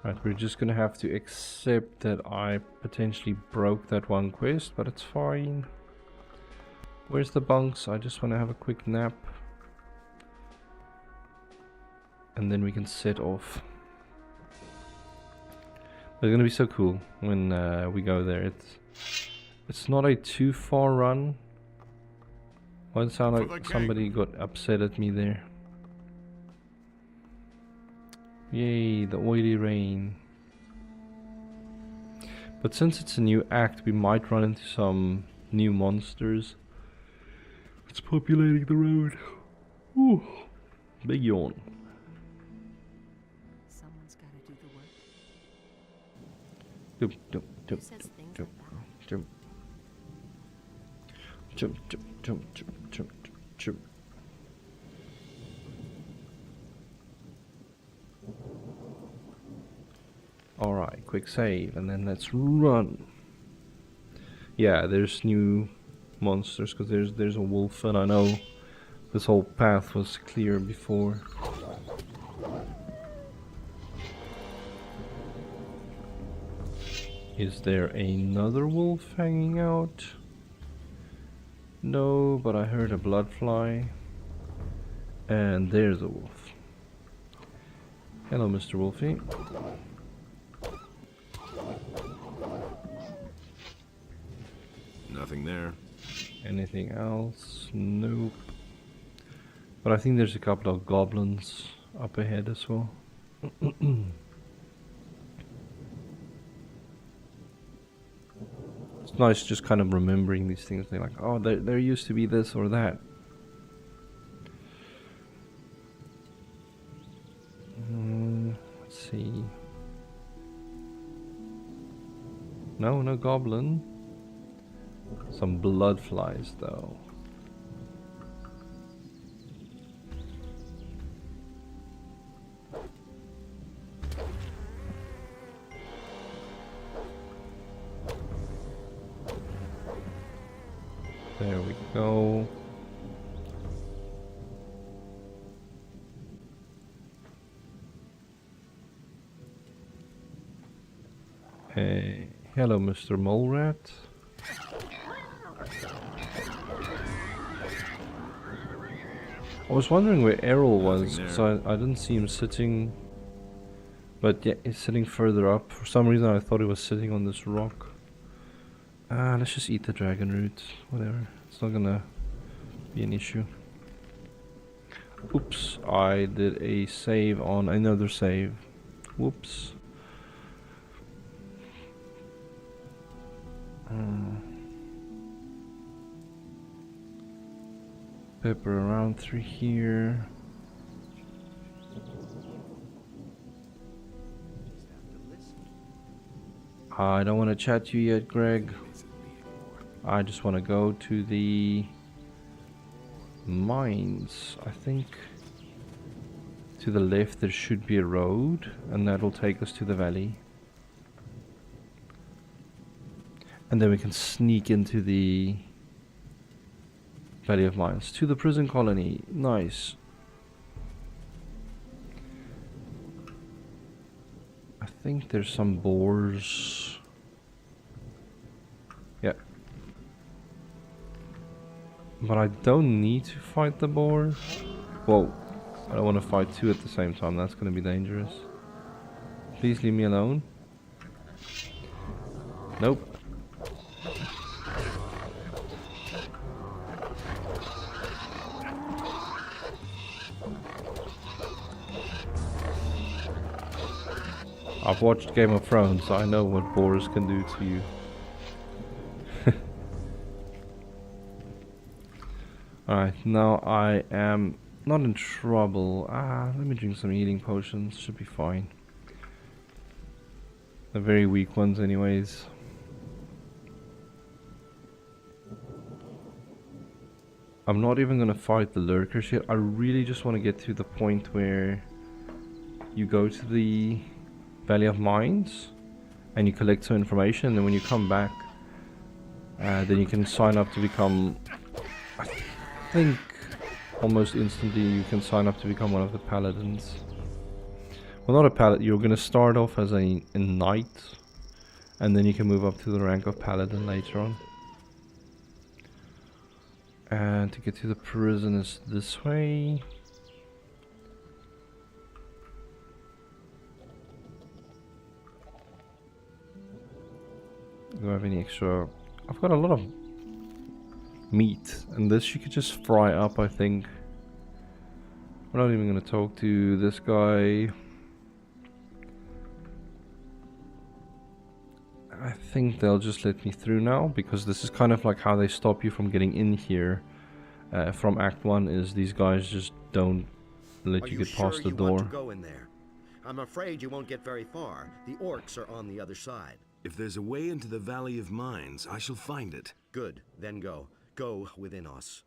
Right, we're just gonna have to accept that I potentially broke that one quest, but it's fine. Where's the bunks? I just want to have a quick nap. And then we can set off. It's gonna be so cool when we go there. It's not a too far run. Why does it sound like somebody got upset at me there? Yay, the oily rain. But since it's a new act, we might run into some new monsters. It's populating the road. Ooh, big yawn. Someone's got to do the work. Jump, jump, jump, jump, jump, jump, jump, jump, jump, jump, jump. Alright, quick save, and then let's run. Yeah, there's new monsters, because there's a wolf, and I know this whole path was clear before. Is there another wolf hanging out? No, but I heard a blood fly. And there's a wolf. Hello, Mr. Wolfie. Nothing there. Anything else? Nope. But I think there's a couple of goblins up ahead as well. It's nice just kind of remembering these things. They're like, oh, there used to be this or that. Let's see. No goblin. Some blood flies though. There we go. Hey, hello, Mr. Mole Rat. I was wondering where Errol was, because I didn't see him sitting. But yeah, he's sitting further up. For some reason I thought he was sitting on this rock. Let's just eat the dragon root. Whatever. It's not gonna be an issue. Oops, I did a save on another save. Whoops. Pepper around through here. I don't want to chat to you yet, Greg. I just want to go to the mines. I think to the left there should be a road, and that'll take us to the valley. And then we can sneak into the Valley of Mines. To the prison colony. Nice. I think there's some boars. Yeah. But I don't need to fight the boar. Whoa. I don't want to fight two at the same time. That's going to be dangerous. Please leave me alone. Nope. I've watched Game of Thrones, so I know what boars can do to you. Alright, now I am not in trouble. Let me drink some healing potions, should be fine. The very weak ones anyways. I'm not even gonna fight the lurkers yet. I really just want to get to the point where you go to the Valley of Mines and you collect some information, and then when you come back then you can sign up to become, I think almost instantly you can sign up to become one of the paladins. Well, not a paladin, you're going to start off as a knight and then you can move up to the rank of paladin later on. And to get to the prison is this way. Do I have any extra? I've got a lot of meat, and this you could just fry up, I think. We're not even going to talk to this guy. I think they'll just let me through now, because this is kind of like how they stop you from getting in here from Act 1, is these guys just don't let you get past the door. Want to go in there? I'm afraid you won't get very far. The orcs are on the other side. If there's a way into the Valley of Mines, I shall find it. Good, then go. Go within us.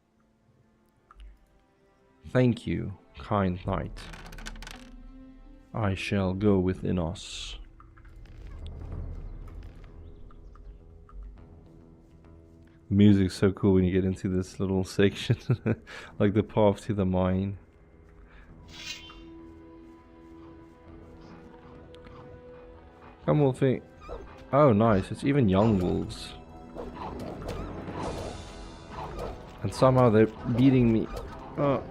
Thank you, kind knight. I shall go within us. The music's so cool when you get into this little section, like the path to the mine. Come, Wolfie. Oh, nice. It's even young wolves. And somehow they're beating me. Oh.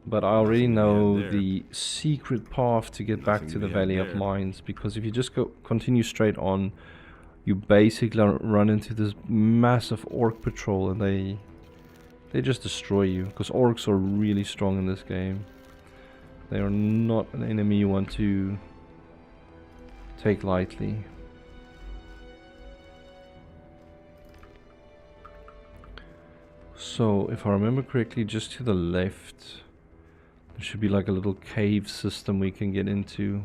But I already know the secret path to get back to the Valley of Mines, because if you just continue straight on, you basically run into this massive orc patrol, and they just destroy you, because orcs are really strong in this game. They are not an enemy you want to take lightly. So, if I remember correctly, just to the left, there should be like a little cave system we can get into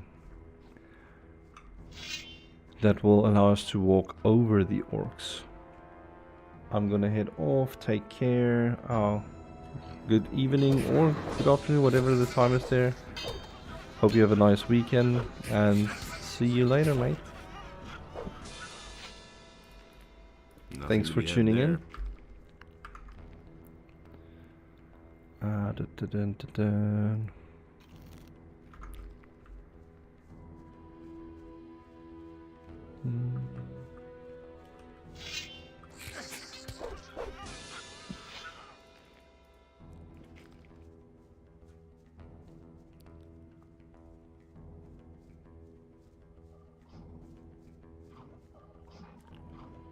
that will allow us to walk over the orcs. I'm gonna head off, take care. Oh, good evening or good afternoon, whatever the time is there. Hope you have a nice weekend, and see you later, mate. Thanks for tuning in.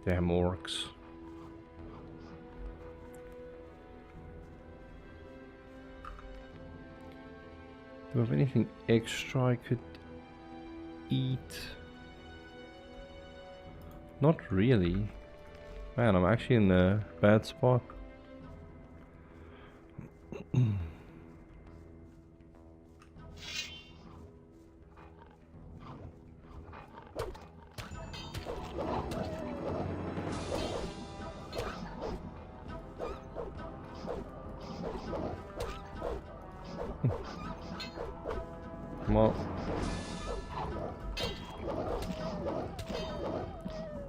Damn orcs. Do I have anything extra I could eat? Not really. Man, I'm actually in a bad spot. Come on.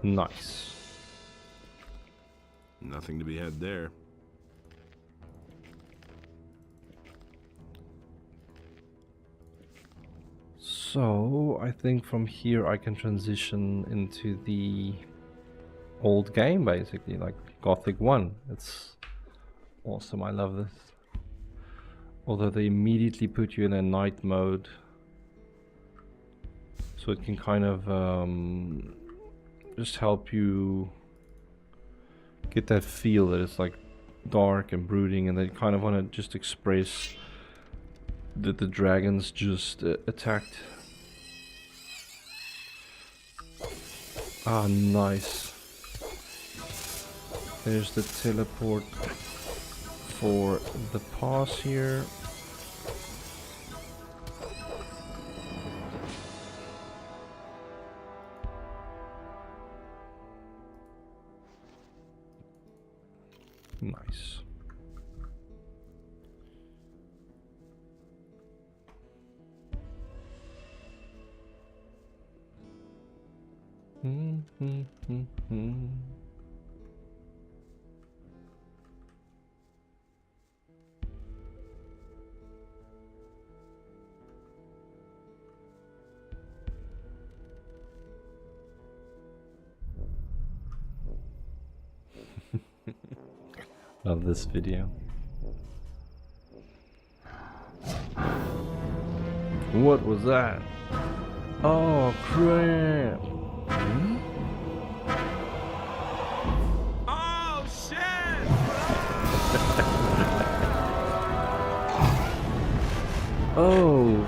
Nice. Nothing to be had there. So, I think from here I can transition into the old game, basically, like Gothic 1. It's awesome, I love this. Although they immediately put you in a night mode, so it can kind of just help you get that feel that it's like dark and brooding, and they kind of want to just express that the dragons just attacked. Ah, nice. There's the teleport for the pass here. Nice. Love this video. What was that? Oh crap! Hmm? Oh shit! Oh!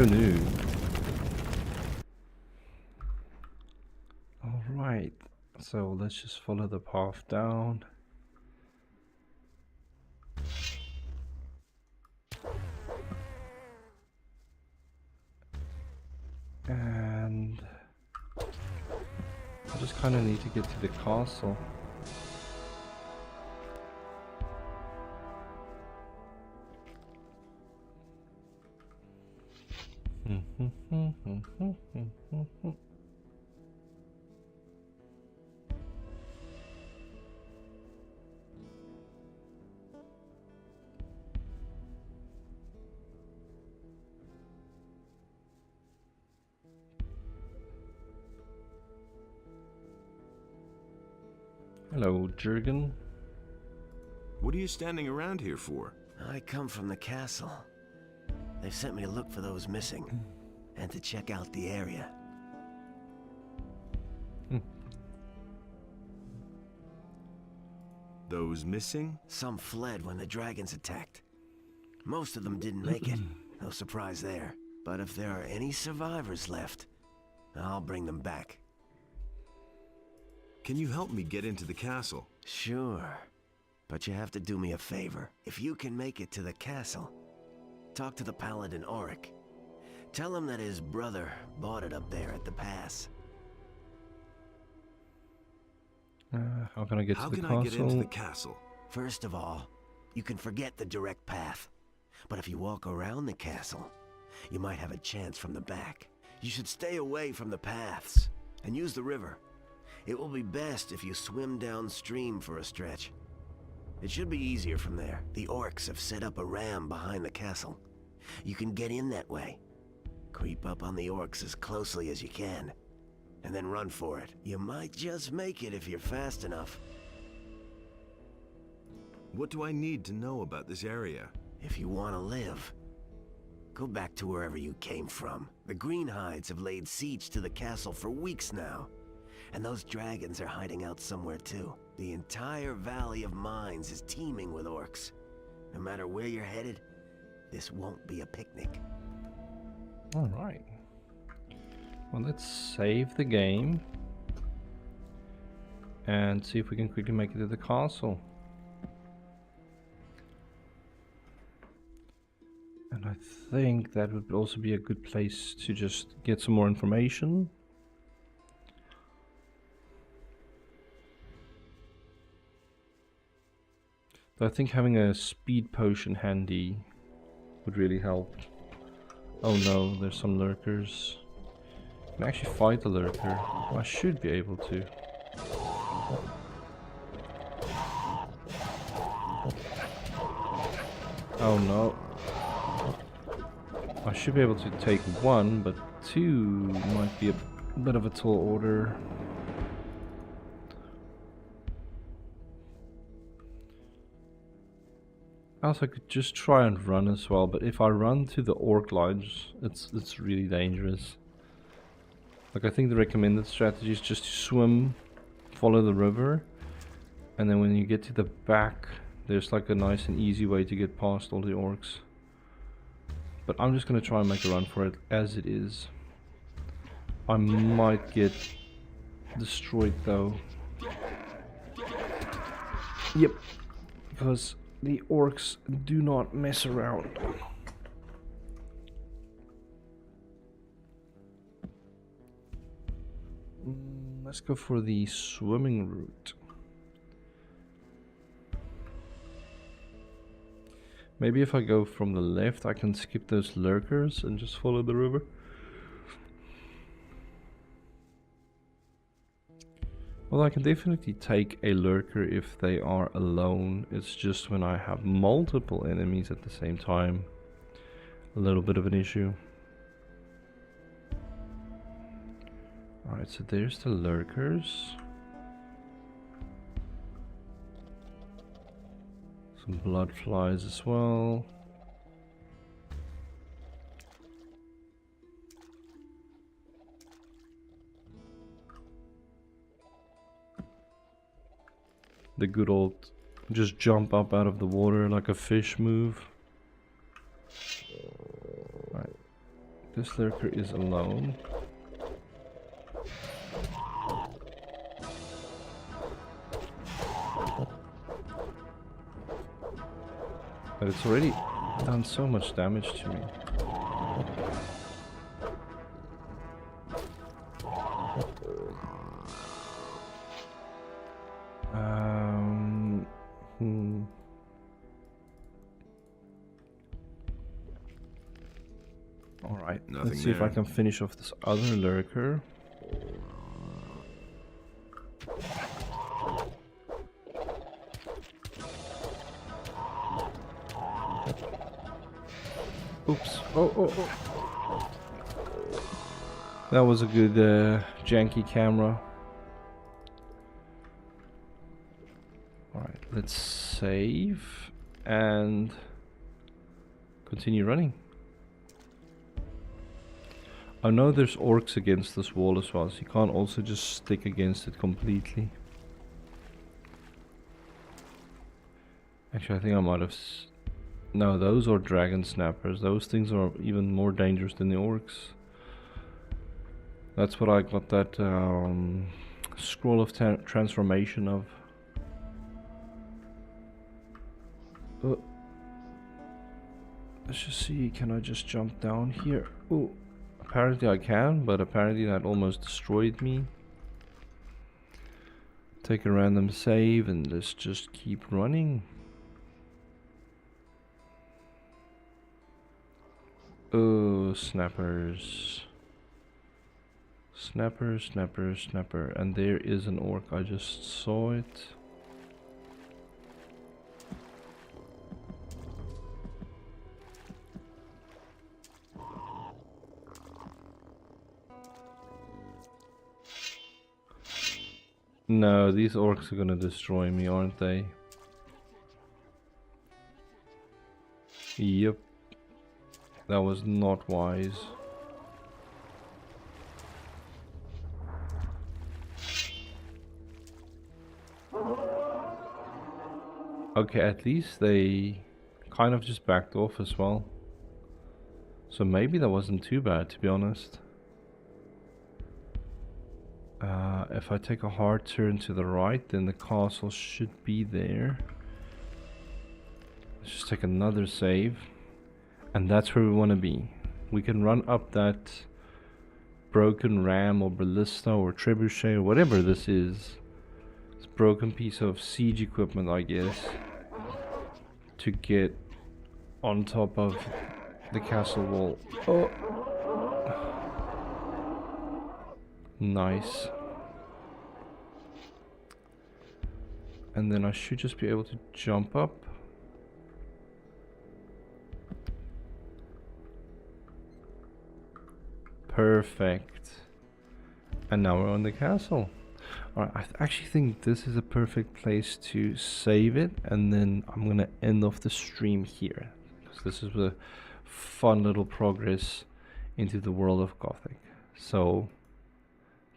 Oh no. Alright, so let's just follow the path down. And just kind of need to get to the castle. Hello, Jurgen. What are you standing around here for? I come from the castle. They've sent me to look for those missing, and to check out the area. Those missing? Some fled when the dragons attacked. Most of them didn't make it. No surprise there. But if there are any survivors left, I'll bring them back. Can you help me get into the castle? Sure. But you have to do me a favor. If you can make it to the castle, talk to the paladin Auric. Tell him that his brother bought it up there at the pass. How can I get to the castle? How can I get into the castle? First of all, you can forget the direct path. But if you walk around the castle, you might have a chance from the back. You should stay away from the paths and use the river. It will be best if you swim downstream for a stretch. It should be easier from there. The orcs have set up a ram behind the castle. You can get in that way. Creep up on the orcs as closely as you can, and then run for it. You might just make it if you're fast enough. What do I need to know about this area? If you want to live, go back to wherever you came from. The Greenhides have laid siege to the castle for weeks now, and those dragons are hiding out somewhere too. The entire Valley of Mines is teeming with orcs. No matter where you're headed, this won't be a picnic. Alright. Well, let's save the game and see if we can quickly make it to the castle. And I think that would also be a good place to just get some more information. So I think having a speed potion handy would really help. Oh no, there's some lurkers. I can actually fight the lurker. I should be able to. Oh no. I should be able to take one, but two might be a bit of a tall order. Also, I could just try and run as well, but if I run to the orc lines, it's really dangerous. Like, I think the recommended strategy is just to swim, follow the river, and then when you get to the back, there's like a nice and easy way to get past all the orcs. But I'm just gonna try and make a run for it as it is. I might get destroyed though. Yep, because the orcs do not mess around. Let's go for the swimming route. Maybe if I go from the left, I can skip those lurkers and just follow the river. Well, I can definitely take a lurker if they are alone. It's just when I have multiple enemies at the same time, a little bit of an issue. Alright, so there's the lurkers. Some blood flies as well. The good old just jump up out of the water like a fish move. Right. This lurker is alone. But it's already done so much damage to me. Alright, Nothing let's see if I there. can finish off this other lurker. Oops. Oh. That was a good janky camera. Alright, let's save and continue running. I know there's orcs against this wall as well, so you can't also just stick against it completely. Actually, I think I might have... No, those are dragon snappers. Those things are even more dangerous than the orcs. That's what I got that scroll of transformation of. Let's just see, can I just jump down here? Oh, apparently I can, but apparently that almost destroyed me. Take a random save and let's just keep running. Oh, snappers. Snapper, snapper, snapper. And there is an orc. I just saw it. No, these orcs are gonna destroy me, aren't they? Yep. That was not wise. Okay, at least they kind of just backed off as well. So maybe that wasn't too bad, to be honest. If I take a hard turn to the right, then the castle should be there. Let's just take another save. And that's where we want to be. We can run up that broken ram or ballista or trebuchet or whatever this is. This broken piece of siege equipment, I guess, to get on top of the castle wall. Oh, nice. And then I should just be able to jump up. Perfect. And now we're on the castle. Alright, I actually think this is a perfect place to save it, and then I'm gonna end off the stream here, because this is a fun little progress into the world of Gothic. So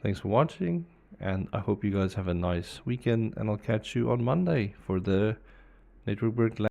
thanks for watching, and I hope you guys have a nice weekend, and I'll catch you on Monday for the Network Break